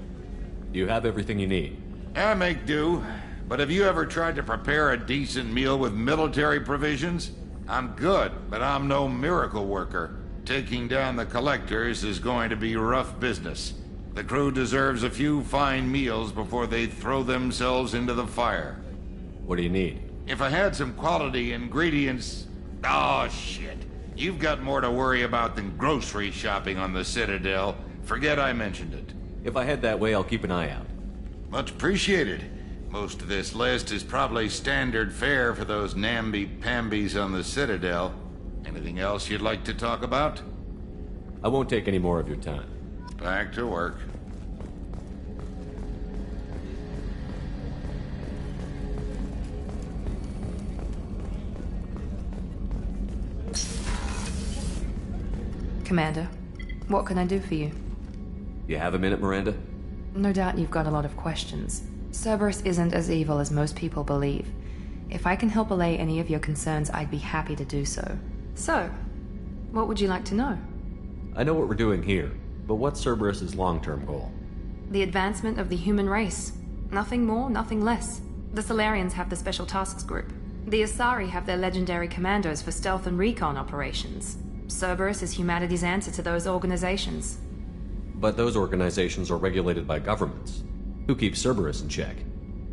You have everything you need. I make do. But have you ever tried to prepare a decent meal with military provisions? I'm good, but I'm no miracle worker. Taking down the collectors is going to be rough business. The crew deserves a few fine meals before they throw themselves into the fire. What do you need? If I had some quality ingredients... Oh, shit. You've got more to worry about than grocery shopping on the Citadel. Forget I mentioned it. If I head that way, I'll keep an eye out. Much appreciated. Most of this list is probably standard fare for those namby-pambies on the Citadel. Anything else you'd like to talk about? I won't take any more of your time. Back to work. Commander, what can I do for you? You have a minute, Miranda? No doubt you've got a lot of questions. Cerberus isn't as evil as most people believe. If I can help allay any of your concerns, I'd be happy to do so. So, what would you like to know? I know what we're doing here, but what's Cerberus's long-term goal? The advancement of the human race. Nothing more, nothing less. The Solarians have the Special Tasks Group. The Asari have their legendary commandos for stealth and recon operations. Cerberus is humanity's answer to those organizations. But those organizations are regulated by governments. Who keeps Cerberus in check?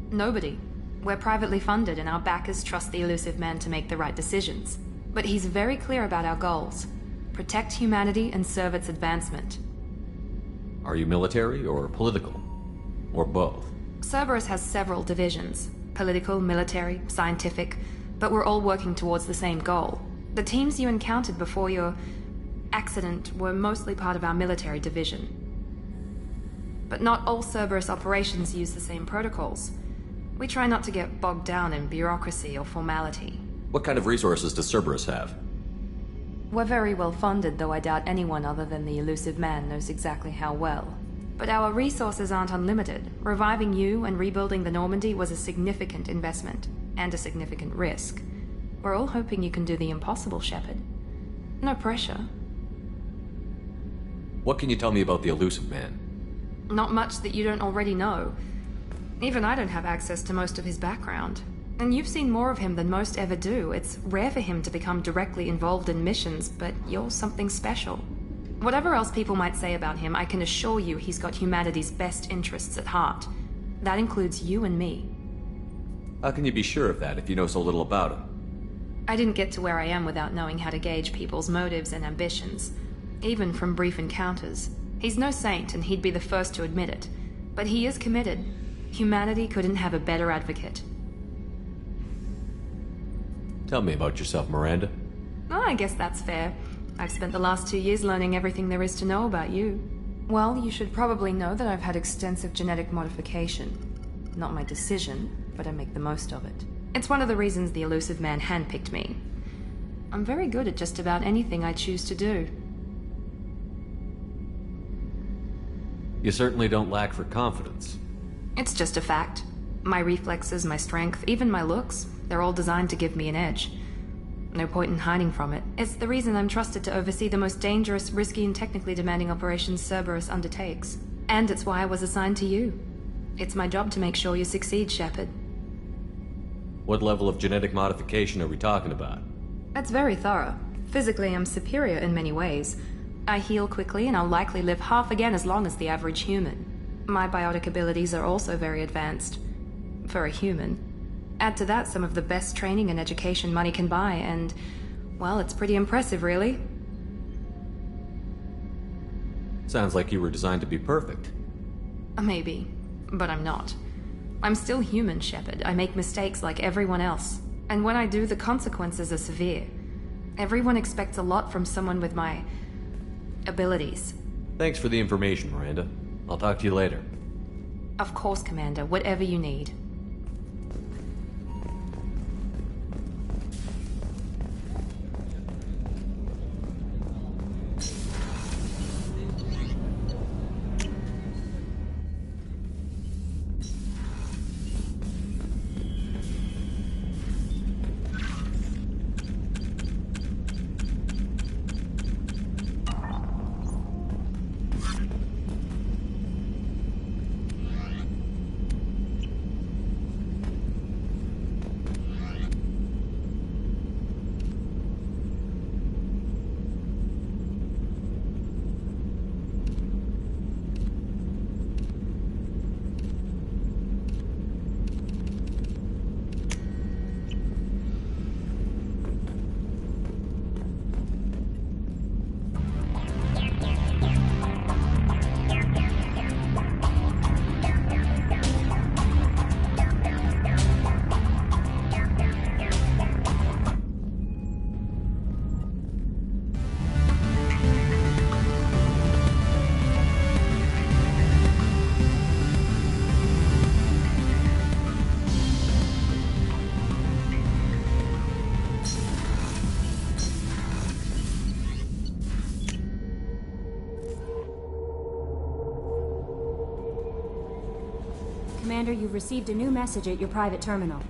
Nobody. We're privately funded and our backers trust the elusive man to make the right decisions. But he's very clear about our goals. Protect humanity and serve its advancement. Are you military or political? Or both? Cerberus has several divisions. Political, military, scientific, but we're all working towards the same goal. The teams you encountered before your accident were mostly part of our military division. But not all Cerberus operations use the same protocols. We try not to get bogged down in bureaucracy or formality. What kind of resources does Cerberus have? We're very well funded, though I doubt anyone other than the elusive man knows exactly how well. But our resources aren't unlimited. Reviving you and rebuilding the Normandy was a significant investment, and a significant risk. We're all hoping you can do the impossible, Shepard. No pressure. What can you tell me about the elusive man? Not much that you don't already know. Even I don't have access to most of his background. And you've seen more of him than most ever do. It's rare for him to become directly involved in missions, but you're something special. Whatever else people might say about him, I can assure you he's got humanity's best interests at heart. That includes you and me. How can you be sure of that if you know so little about him? I didn't get to where I am without knowing how to gauge people's motives and ambitions. Even from brief encounters. He's no saint, and he'd be the first to admit it. But he is committed. Humanity couldn't have a better advocate. Tell me about yourself, Miranda. Oh, I guess that's fair. I've spent the last 2 years learning everything there is to know about you. Well, you should probably know that I've had extensive genetic modification. Not my decision, but I make the most of it. It's one of the reasons the elusive man handpicked me. I'm very good at just about anything I choose to do. You certainly don't lack for confidence. It's just a fact. My reflexes, my strength, even my looks, they're all designed to give me an edge. No point in hiding from it. It's the reason I'm trusted to oversee the most dangerous, risky, and technically demanding operations Cerberus undertakes. And it's why I was assigned to you. It's my job to make sure you succeed, Shepard. What level of genetic modification are we talking about? That's very thorough. Physically, I'm superior in many ways. I heal quickly, and I'll likely live half again as long as the average human. My biotic abilities are also very advanced. For a human. Add to that some of the best training and education money can buy, and, well, it's pretty impressive, really. Sounds like you were designed to be perfect. Maybe, but I'm not. I'm still human, Shepard. I make mistakes like everyone else. And when I do, the consequences are severe. Everyone expects a lot from someone with my abilities. Thanks for the information, Miranda. I'll talk to you later. Of course, Commander. Whatever you need. Commander, you've received a new message at your private terminal.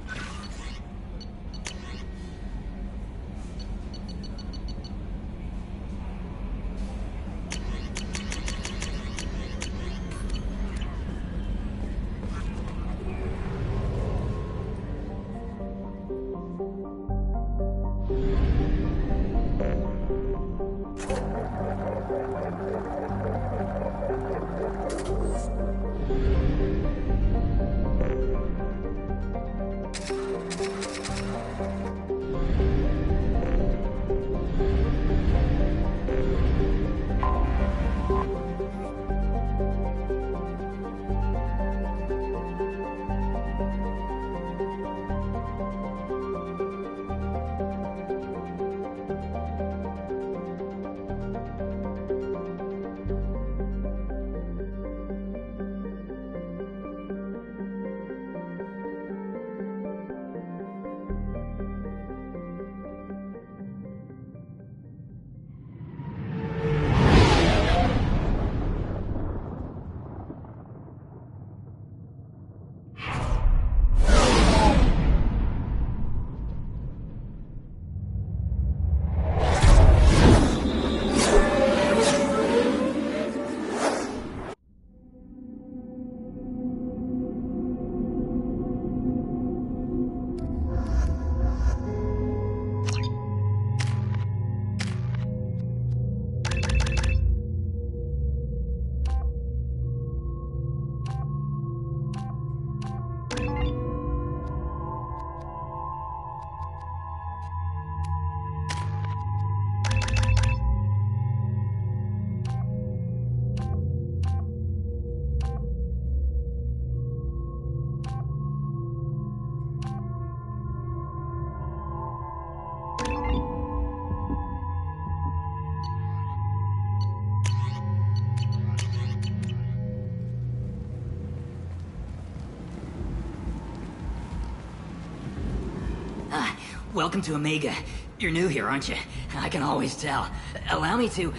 welcome to Omega. You're new here, aren't you? I can always tell. Allow me to...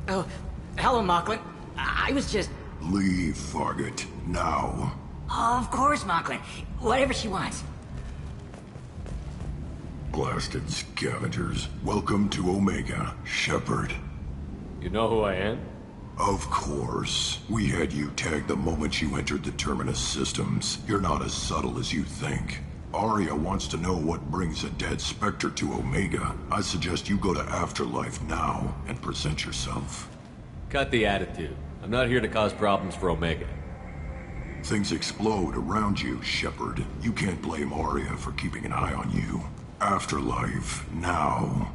Oh, hello, Mocklin. I was just... Leave, Fargate. Now. Oh, of course, Mocklin. Whatever she wants. Blasted scavengers. Welcome to Omega, Shepard. You know who I am? Of course. We had you tagged the moment you entered the Terminus systems. You're not as subtle as you think. Arya wants to know what brings a dead Spectre to Omega. I suggest you go to Afterlife now and present yourself. Cut the attitude. I'm not here to cause problems for Omega. Things explode around you, Shepard. You can't blame Arya for keeping an eye on you. Afterlife, now.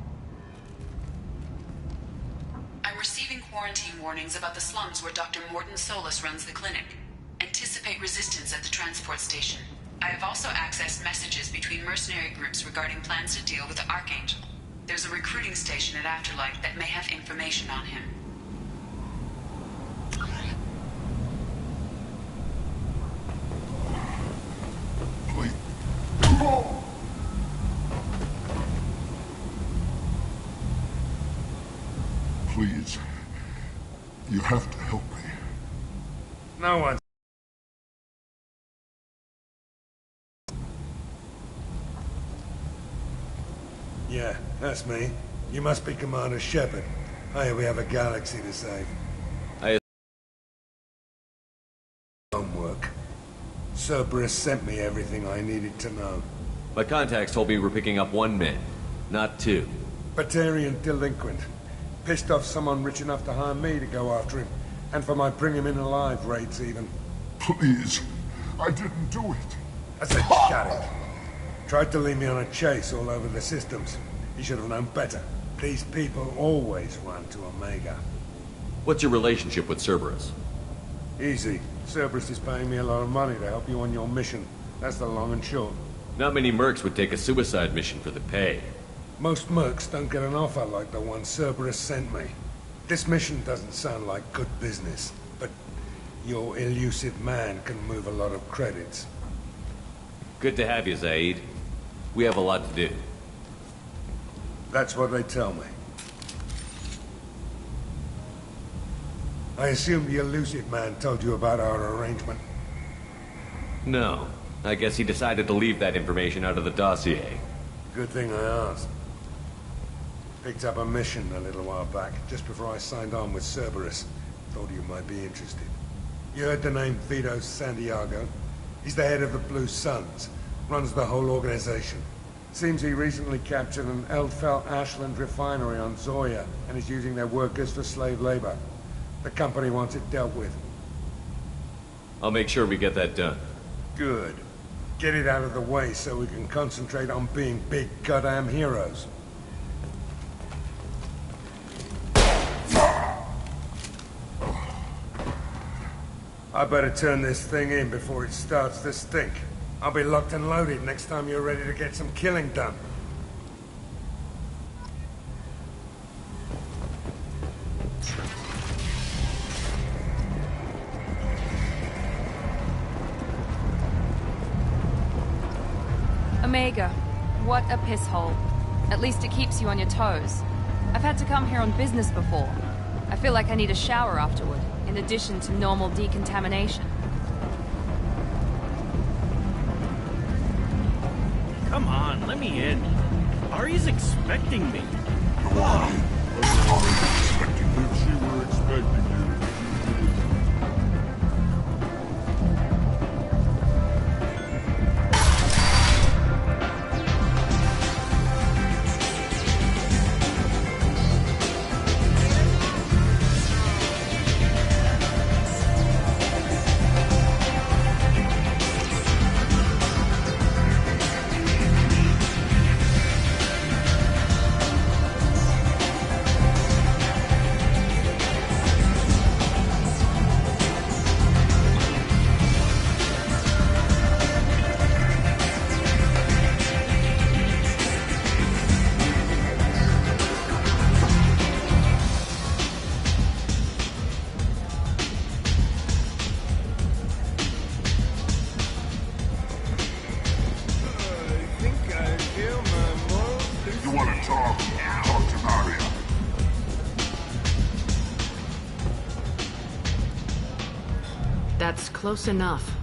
I'm receiving quarantine warnings about the slums where Dr. Morton Solus runs the clinic. Anticipate resistance at the transport station. I have also accessed messages between mercenary groups regarding plans to deal with the Archangel. There's a recruiting station at Afterlife that may have information on him. Please. You have to help me. No one. Yeah, that's me. You must be Commander Shepard. Hey, we have a galaxy to save. Homework. Cerberus sent me everything I needed to know. My contacts told me we're picking up 1 man, not 2. Batarian delinquent. Pissed off someone rich enough to hire me to go after him. And for my bring him in alive raids even. Please. I didn't do it. I said shut it. Tried to lead me on a chase all over the systems. He should have known better. These people always run to Omega. What's your relationship with Cerberus? Easy. Cerberus is paying me a lot of money to help you on your mission. That's the long and short. Not many mercs would take a suicide mission for the pay. Most mercs don't get an offer like the one Cerberus sent me. This mission doesn't sound like good business, but your elusive man can move a lot of credits. Good to have you, Zaid. We have a lot to do. That's what they tell me. I assume the elusive man told you about our arrangement. No. I guess he decided to leave that information out of the dossier. Good thing I asked. Picked up a mission a little while back, just before I signed on with Cerberus. Thought you might be interested. You heard the name Vito Santiago? He's the head of the Blue Suns. Runs the whole organization. Seems he recently captured an Eldfell Ashland refinery on Zoya and is using their workers for slave labor. The company wants it dealt with. I'll make sure we get that done. Good. Get it out of the way so we can concentrate on being big goddamn heroes. I better turn this thing in before it starts to stink. I'll be locked and loaded next time you're ready to get some killing done. Omega, what a piss hole. At least it keeps you on your toes. I've had to come here on business before. I feel like I need a shower afterward, in addition to normal decontamination. Come on, let me in. Ari's expecting me. Come on. If she were expecting you. That's close enough.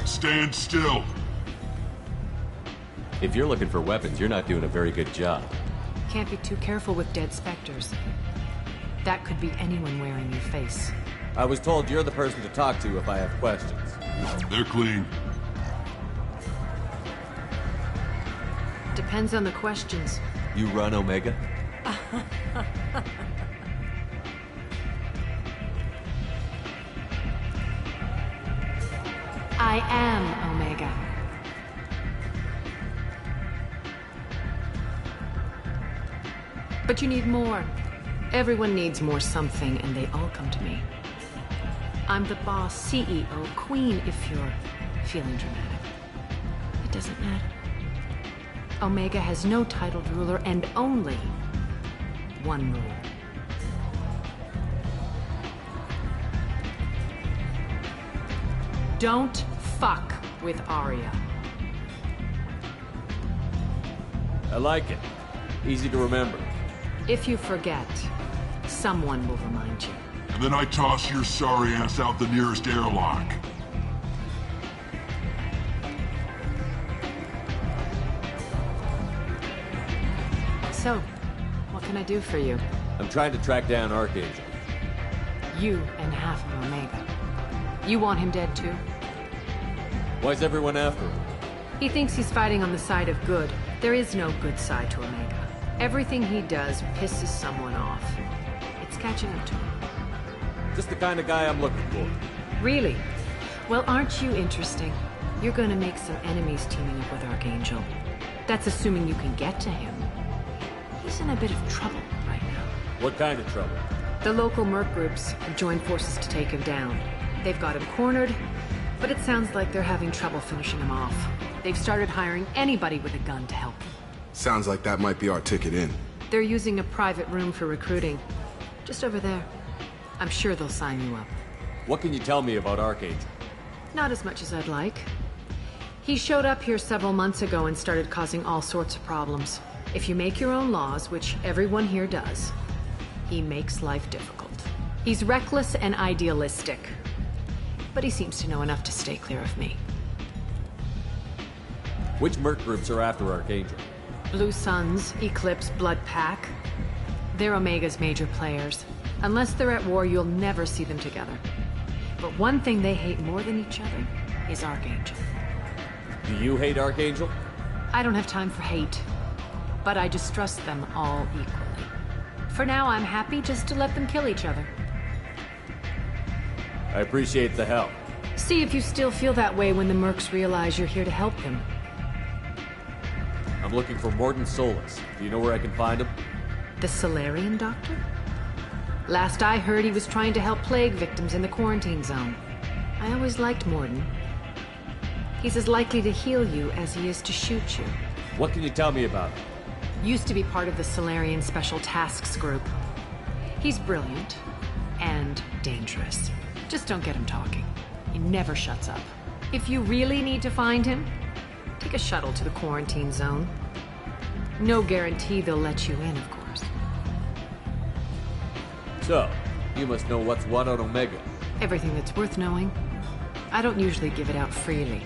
Stand still. If you're looking for weapons, you're not doing a very good job. Can't be too careful with dead specters. That could be anyone wearing your face. I was told you're the person to talk to if I have questions. They're clean. Depends on the questions. You run Omega? I am Omega. But you need more. Everyone needs more something, and they all come to me. I'm the boss, CEO, queen, if you're feeling dramatic. It doesn't matter. Omega has no titled ruler and only one rule. Don't fuck with Arya. I like it. Easy to remember. If you forget, someone will remind you. And then I toss your sorry ass out the nearest airlock. So, what can I do for you? I'm trying to track down Archangel. You and half of Omega. You want him dead too? Why's everyone after him? He thinks he's fighting on the side of good. There is no good side to Omega. Everything he does pisses someone off. It's catching up to him. Just the kind of guy I'm looking for. Really? Well, aren't you interesting? You're gonna make some enemies teaming up with Archangel. That's assuming you can get to him. He's in a bit of trouble right now. What kind of trouble? The local merc groups have joined forces to take him down. They've got him cornered, but it sounds like they're having trouble finishing him off. They've started hiring anybody with a gun to help them. Sounds like that might be our ticket in. They're using a private room for recruiting. Just over there. I'm sure they'll sign you up. What can you tell me about Archangel? Not as much as I'd like. He showed up here several months ago and started causing all sorts of problems. If you make your own laws, which everyone here does, he makes life difficult. He's reckless and idealistic. But he seems to know enough to stay clear of me. Which merc groups are after Archangel? Blue Suns, Eclipse, Blood Pack. They're Omega's major players. Unless they're at war, you'll never see them together. But one thing they hate more than each other is Archangel. Do you hate Archangel? I don't have time for hate. But I distrust them all equally. For now, I'm happy just to let them kill each other. I appreciate the help. See if you still feel that way when the mercs realize you're here to help them. I'm looking for Morden Solus. Do you know where I can find him? The Solarian doctor? Last I heard, he was trying to help plague victims in the quarantine zone. I always liked Morden. He's as likely to heal you as he is to shoot you. What can you tell me about him? Used to be part of the Solarian Special Tasks Group. He's brilliant and dangerous. Just don't get him talking. He never shuts up. If you really need to find him, take a shuttle to the quarantine zone. No guarantee they'll let you in, of course. So, you must know what's what on Omega. Everything that's worth knowing. I don't usually give it out freely.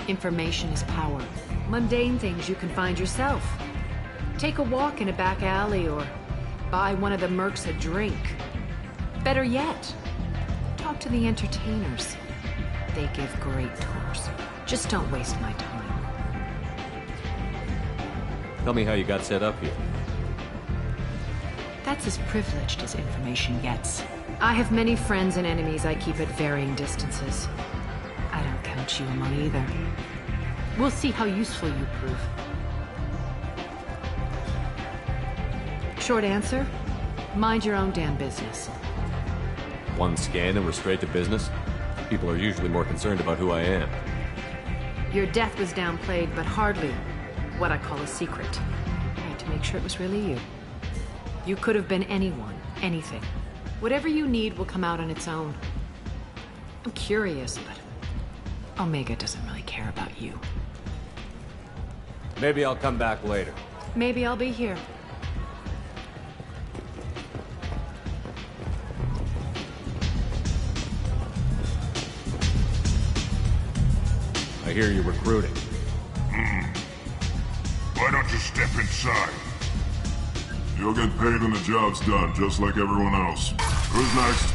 Information is power. Mundane things you can find yourself. Take a walk in a back alley or buy one of the mercs a drink. Better yet, talk to the entertainers. They give great tours. Just don't waste my time. Tell me how you got set up here. That's as privileged as information gets. I have many friends and enemies I keep at varying distances. I don't count you among either. We'll see how useful you prove. Short answer, mind your own damn business. One scan and we're straight to business? People are usually more concerned about who I am. Your death was downplayed, but hardly what I call a secret. I had to make sure it was really you. You could have been anyone, anything. Whatever you need will come out on its own. I'm curious, but Omega doesn't really care about you. Maybe I'll come back later. Maybe I'll be here. I hear you're recruiting. Why don't you step inside? You'll get paid when the job's done, just like everyone else. Who's next?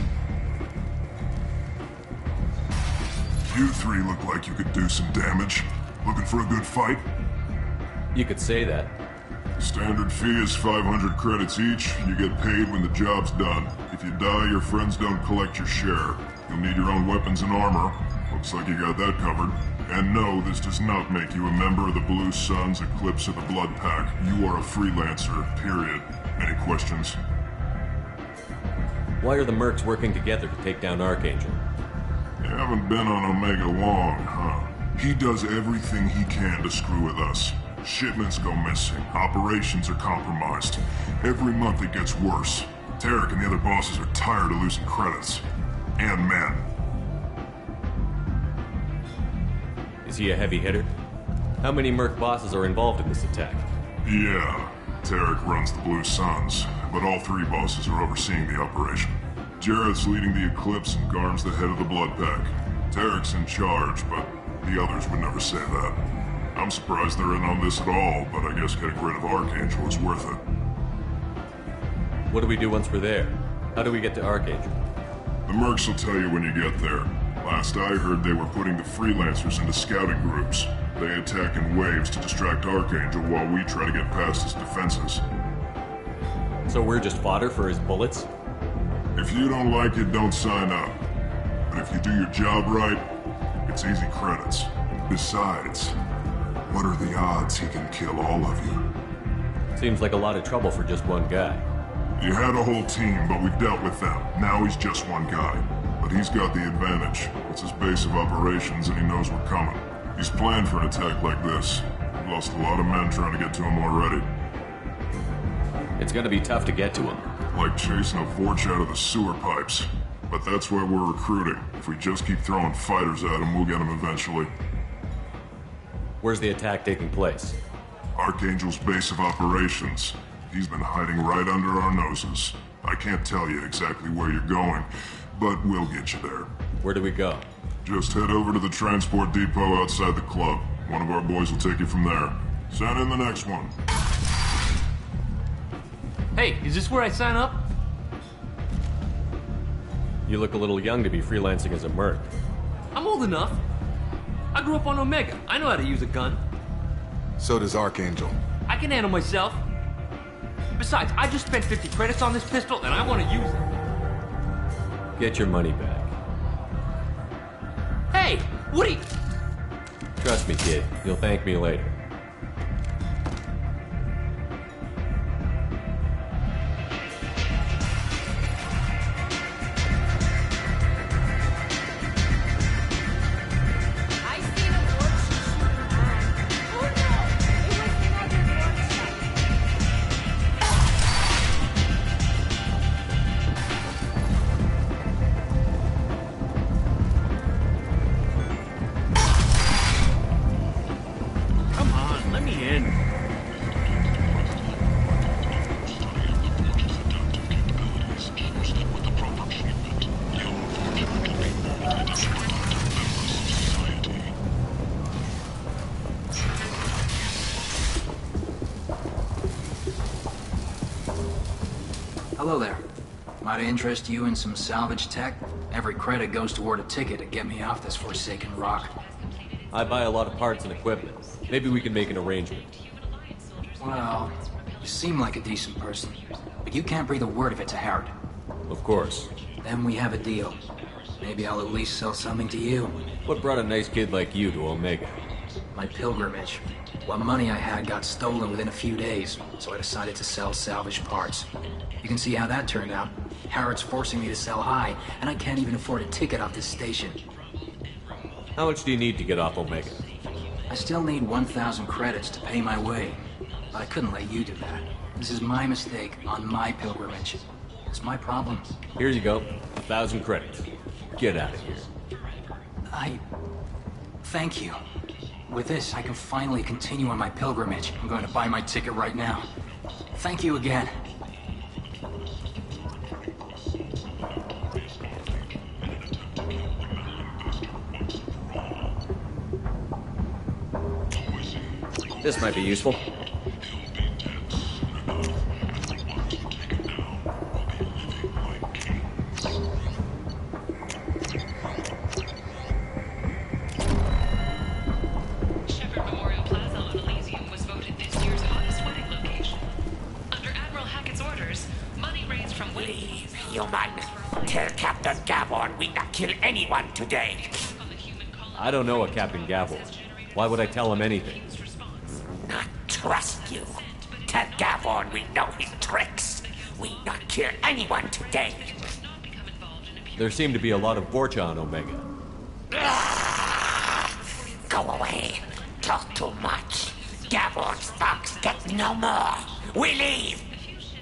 You three look like you could do some damage. Looking for a good fight? You could say that. Standard fee is 500 credits each. You get paid when the job's done. If you die, your friends don't collect your share. You'll need your own weapons and armor. Looks like you got that covered. And no, this does not make you a member of the Blue Suns, Eclipse, or the Blood Pack. You are a freelancer, period. Any questions? Why are the mercs working together to take down Archangel? You haven't been on Omega long, huh? He does everything he can to screw with us. Shipments go missing, operations are compromised. Every month it gets worse. Tarek and the other bosses are tired of losing credits. And men. Is he a heavy hitter? How many merc bosses are involved in this attack? Yeah, Tarek runs the Blue Suns, but all three bosses are overseeing the operation. Jared's leading the Eclipse and Garm's the head of the Blood Pack. Tarek's in charge, but the others would never say that. I'm surprised they're in on this at all, but I guess getting rid of Archangel is worth it. What do we do once we're there? How do we get to Archangel? The mercs will tell you when you get there. Last I heard, they were putting the freelancers into scouting groups. They attack in waves to distract Archangel while we try to get past his defenses. So we're just fodder for his bullets? If you don't like it, don't sign up. But if you do your job right, it's easy credits. Besides, what are the odds he can kill all of you? Seems like a lot of trouble for just one guy. You had a whole team, but we dealt with them. Now he's just one guy. But he's got the advantage. It's his base of operations and he knows we're coming. He's planned for an attack like this. We've lost a lot of men trying to get to him already. It's gonna be tough to get to him. Like chasing a Vorch out of the sewer pipes. But that's why we're recruiting. If we just keep throwing fighters at him, we'll get him eventually. Where's the attack taking place? Archangel's base of operations. He's been hiding right under our noses. I can't tell you exactly where you're going, but we'll get you there. Where do we go? Just head over to the transport depot outside the club. One of our boys will take you from there. Send in the next one. Hey, is this where I sign up? You look a little young to be freelancing as a merc. I'm old enough. I grew up on Omega. I know how to use a gun. So does Archangel. I can handle myself. Besides, I just spent 50 credits on this pistol, and I want to use it. Get your money back. Hey, what are you... Trust me, kid. You'll thank me later. Hello there. Might interest you in some salvage tech? Every credit goes toward a ticket to get me off this forsaken rock. I buy a lot of parts and equipment. Maybe we can make an arrangement. Well, you seem like a decent person, but you can't breathe a word of it to Harrod. Of course. Then we have a deal. Maybe I'll at least sell something to you. What brought a nice kid like you to Omega? My pilgrimage. What money I had got stolen within a few days, so I decided to sell salvaged parts. You can see how that turned out. Harrod's forcing me to sell high, and I can't even afford a ticket off this station. How much do you need to get off Omega? I still need 1,000 credits to pay my way, but I couldn't let you do that. This is my mistake on my pilgrimage. It's my problem. Here you go. 1,000 credits. Get out of here. Thank you. With this, I can finally continue on my pilgrimage. I'm going to buy my ticket right now. Thank you again. This might be useful. Anyone today. I don't know a Captain Gavel. Why would I tell him anything? Not trust you. Tell Gavon we know his tricks. We not kill anyone today. There seem to be a lot of Vorcha on Omega. Go away. Talk too much. Gavon's thugs get no more. We leave.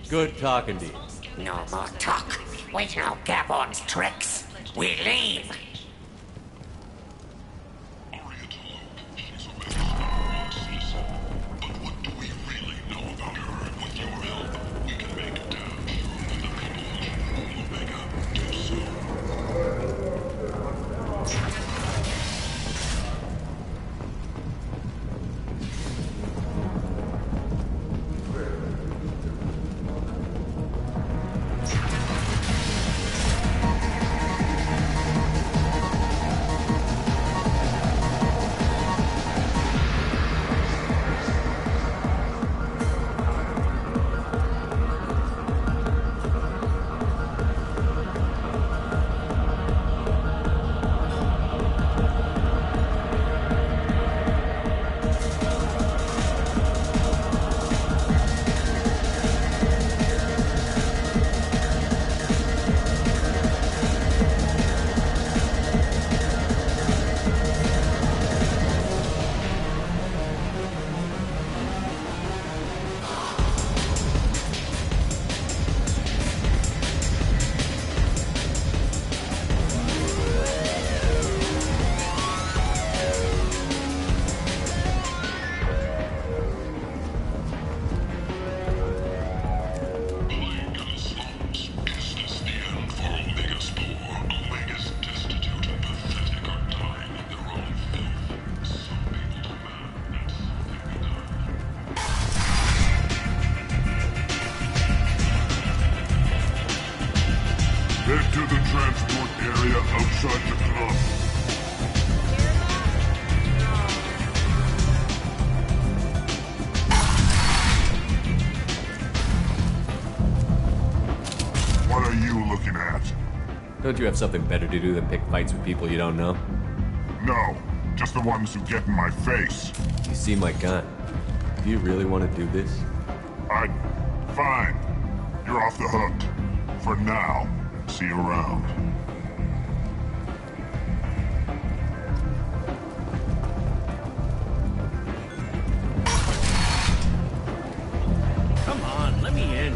Good talking to you. No more talk. We know Gavon's tricks. We leave! Head to the transport area outside the club. What are you looking at? Don't you have something better to do than pick fights with people you don't know? No, just the ones who get in my face. You see my gun. Do you really want to do this? Fine. You're off the hook. For now. See you around. Come on, let me in.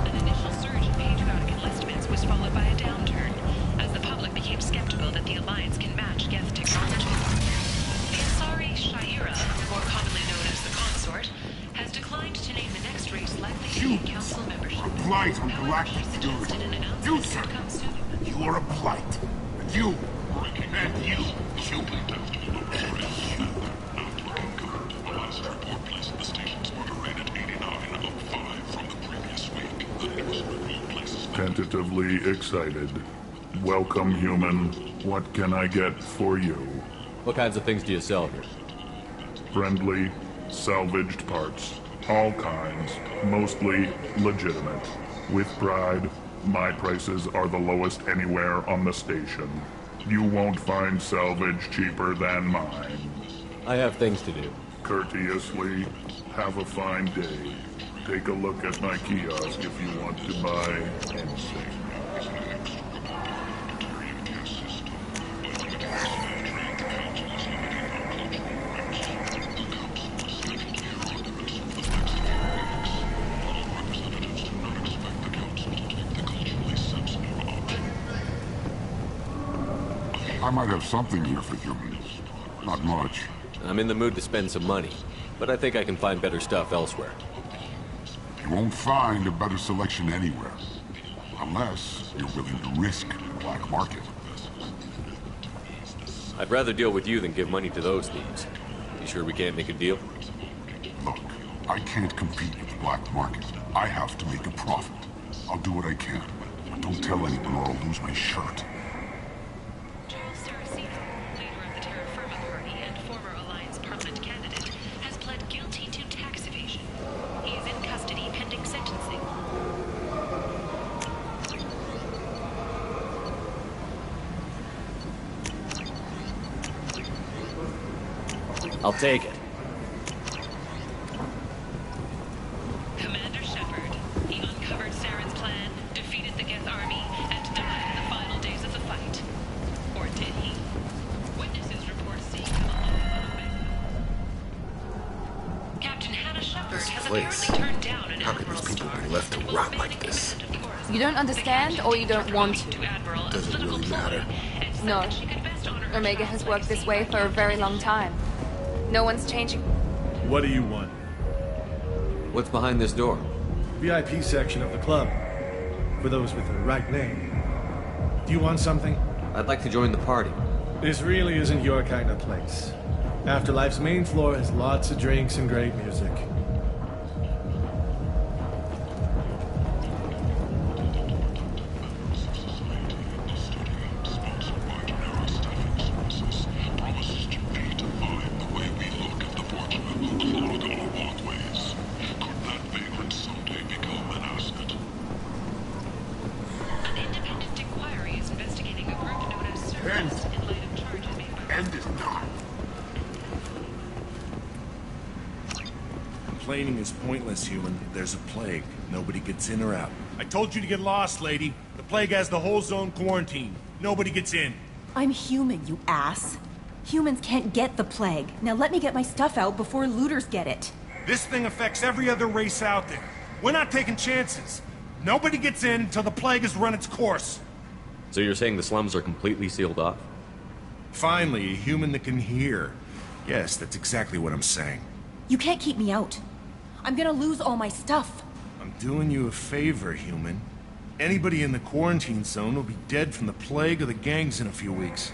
An initial surge in patriotic enlistments was followed by a downturn, as the public became skeptical that the Alliance can match Geth technology. The Asari Shaira, more commonly known as the Consort, has declined to name the next race likely to gain council membership. Blight on galactic security. You, sir. You are a blight. And you. And you. Tentatively excited. Welcome, human. What can I get for you? What kinds of things do you sell here? Friendly, salvaged parts. All kinds. Mostly legitimate. With pride, my prices are the lowest anywhere on the station. You won't find salvage cheaper than mine. I have things to do. Courteously, have a fine day. Take a look at my kiosk if you want to buy anything. I might have something here for humans. Not much. I'm in the mood to spend some money, but I think I can find better stuff elsewhere. You won't find a better selection anywhere. Unless you're willing to risk the black market. I'd rather deal with you than give money to those thieves. You sure we can't make a deal? Look, I can't compete with the black market. I have to make a profit. I'll do what I can, but don't tell anyone or I'll lose my shirt. Charles Saraceno, leader of the Terra Firma Party and former Alliance Parliament candidate, has pled guilty to tax evasion. He is in custody pending sentencing. I'll take it. Commander Shepard. He uncovered Saren's plan, defeated the Geth army, and died in the final days of the fight. Or did he? Witnesses report seeing him alone. Captain Hannah Shepard has apparently turned down an How could these people be left to rot like this? You don't understand, or you don't want to? Doesn't really matter. No. Omega has worked this way for a very long time. No one's changing. What do you want? What's behind this door? VIP section of the club. For those with the right name. Do you want something? I'd like to join the party. This really isn't your kind of place. Afterlife's main floor has lots of drinks and great music. Complaining is pointless, human. There's a plague. Nobody gets in or out. I told you to get lost, lady. The plague has the whole zone quarantined. Nobody gets in. I'm human, you ass. Humans can't get the plague. Now let me get my stuff out before looters get it. This thing affects every other race out there. We're not taking chances. Nobody gets in until the plague has run its course. So you're saying the slums are completely sealed off? Finally, a human that can hear. Yes, that's exactly what I'm saying. You can't keep me out. I'm gonna lose all my stuff. I'm doing you a favor, human. Anybody in the quarantine zone will be dead from the plague or the gangs in a few weeks.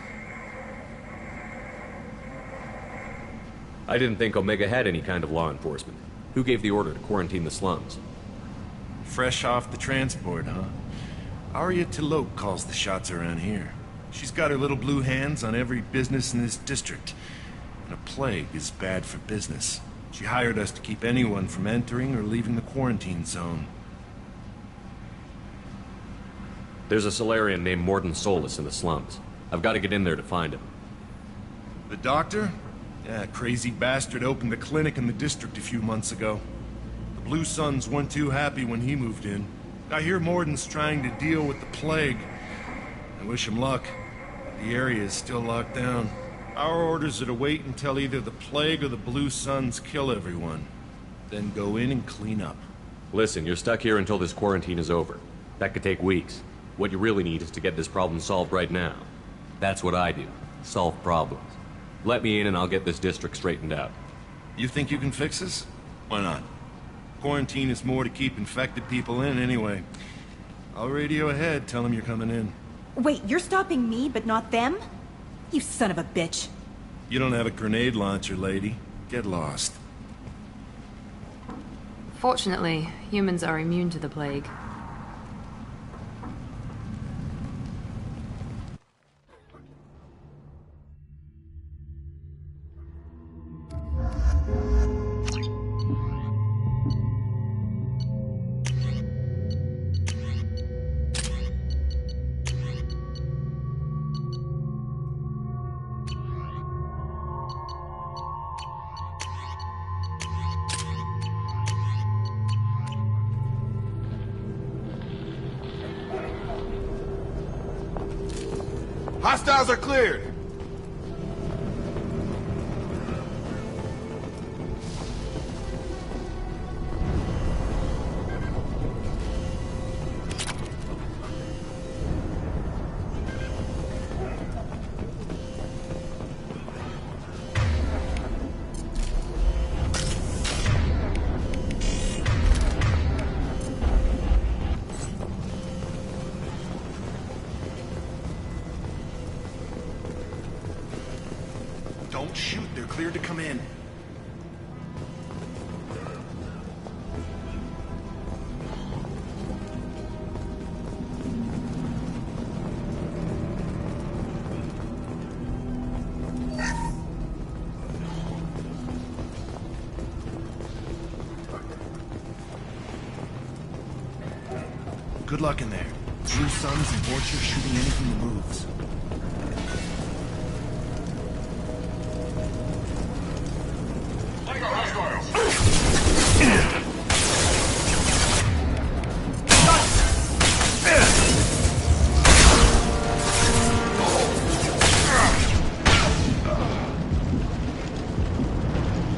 I didn't think Omega had any kind of law enforcement. Who gave the order to quarantine the slums? Fresh off the transport, huh? Arya Tilok calls the shots around here. She's got her little blue hands on every business in this district. And a plague is bad for business. She hired us to keep anyone from entering or leaving the quarantine zone. There's a Solarian named Morden Solus in the slums. I've got to get in there to find him. The doctor? Yeah, crazy bastard opened a clinic in the district a few months ago. The Blue Suns weren't too happy when he moved in. I hear Morden's trying to deal with the plague. I wish him luck. The area is still locked down. Our orders are to wait until either the plague or the Blue Suns kill everyone. Then go in and clean up. Listen, you're stuck here until this quarantine is over. That could take weeks. What you really need is to get this problem solved right now. That's what I do. Solve problems. Let me in and I'll get this district straightened out. You think you can fix this? Why not? Quarantine is more to keep infected people in anyway. I'll radio ahead, tell them you're coming in. Wait, you're stopping me, but not them? You son of a bitch. You don't have a grenade launcher, lady. Get lost. Fortunately, humans are immune to the plague. Hostiles are cleared! Shoot, they're cleared to come in. Good luck in there. Blue Suns and Vorcha shooting anything that moves.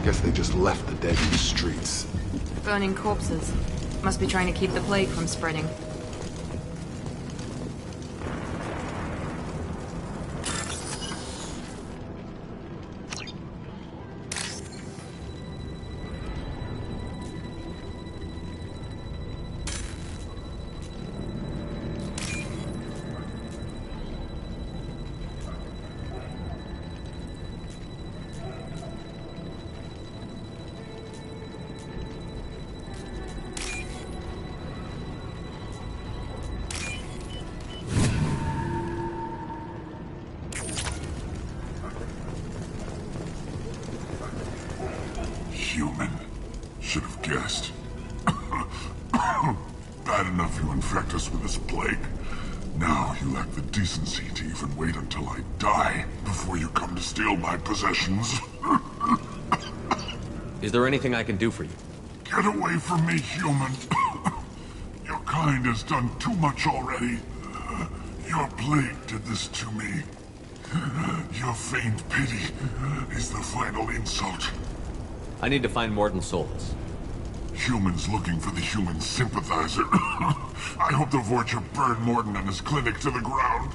Guess they just left the dead in the streets. Burning corpses. Must be trying to keep the plague from spreading. Human. Should have guessed. Bad enough you infect us with this plague. Now you lack the decency to even wait until I die before you come to steal my possessions. Is there anything I can do for you? Get away from me, human. Your kind has done too much already. Your plague did this to me. Your feigned pity is the final insult. I need to find Morton Solus. Humans looking for the human sympathizer. I hope the Vorcha burned Morton and his clinic to the ground.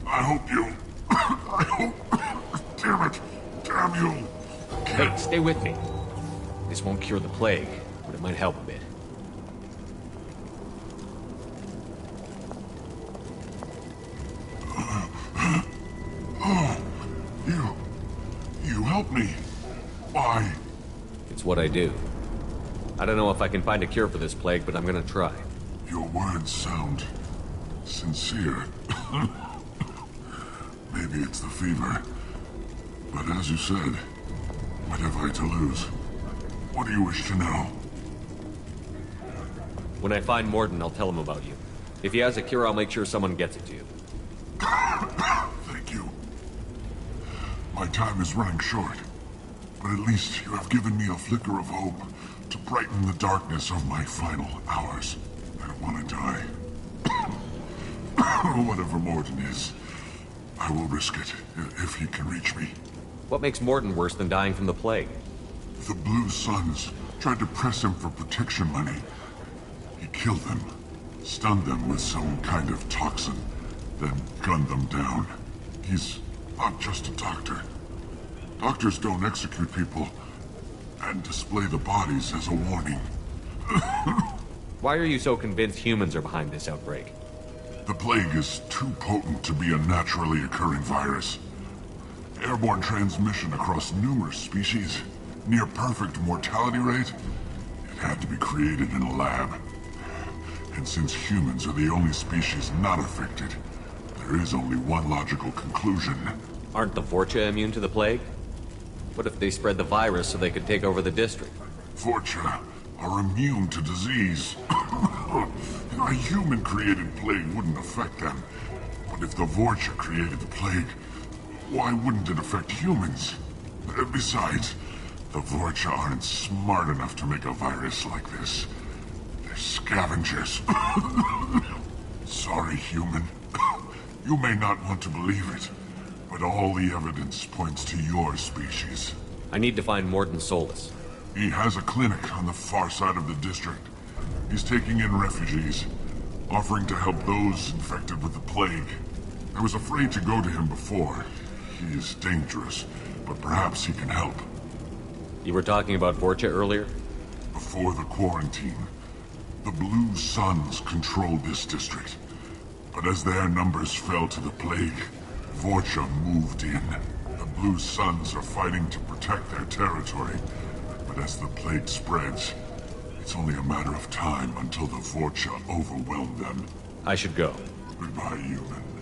I hope you... I hope... Damn it. Damn you. Hey, stay with me. This won't cure the plague, but it might help a bit. Oh, you helped me. Why? It's what I do. I don't know if I can find a cure for this plague, but I'm gonna try. Your words sound sincere. Maybe it's the fever. But as you said, what have I to lose? What do you wish to know? When I find Morton, I'll tell him about you. If he has a cure, I'll make sure someone gets it to you. Thank you. My time is running short. But at least you have given me a flicker of hope to brighten the darkness of my final hours. I don't want to die. Whatever Morton is, I will risk it if he can reach me. What makes Morton worse than dying from the plague? The Blue Suns tried to press him for protection money. He killed them, stunned them with some kind of toxin, then gunned them down. He's not just a doctor. Doctors don't execute people and display the bodies as a warning. Why are you so convinced humans are behind this outbreak? The plague is too potent to be a naturally occurring virus. Airborne transmission across numerous species, near perfect mortality rate. It had to be created in a lab. And since humans are the only species not affected, there is only one logical conclusion. Aren't the Vorcha immune to the plague? What if they spread the virus so they could take over the district? Vorcha are immune to disease. A human-created plague wouldn't affect them. But if the Vorcha created the plague, why wouldn't it affect humans? Besides, the Vorcha aren't smart enough to make a virus like this. They're scavengers. Sorry, human. You may not want to believe it, but all the evidence points to your species. I need to find Morton Solus. He has a clinic on the far side of the district. He's taking in refugees, offering to help those infected with the plague. I was afraid to go to him before. He is dangerous, but perhaps he can help. You were talking about Vorcha earlier? Before the quarantine, the Blue Suns controlled this district. But as their numbers fell to the plague, Vorcha moved in. The Blue Suns are fighting to protect their territory. But as the plague spreads, it's only a matter of time until the Vorcha overwhelm them. I should go. Goodbye, human.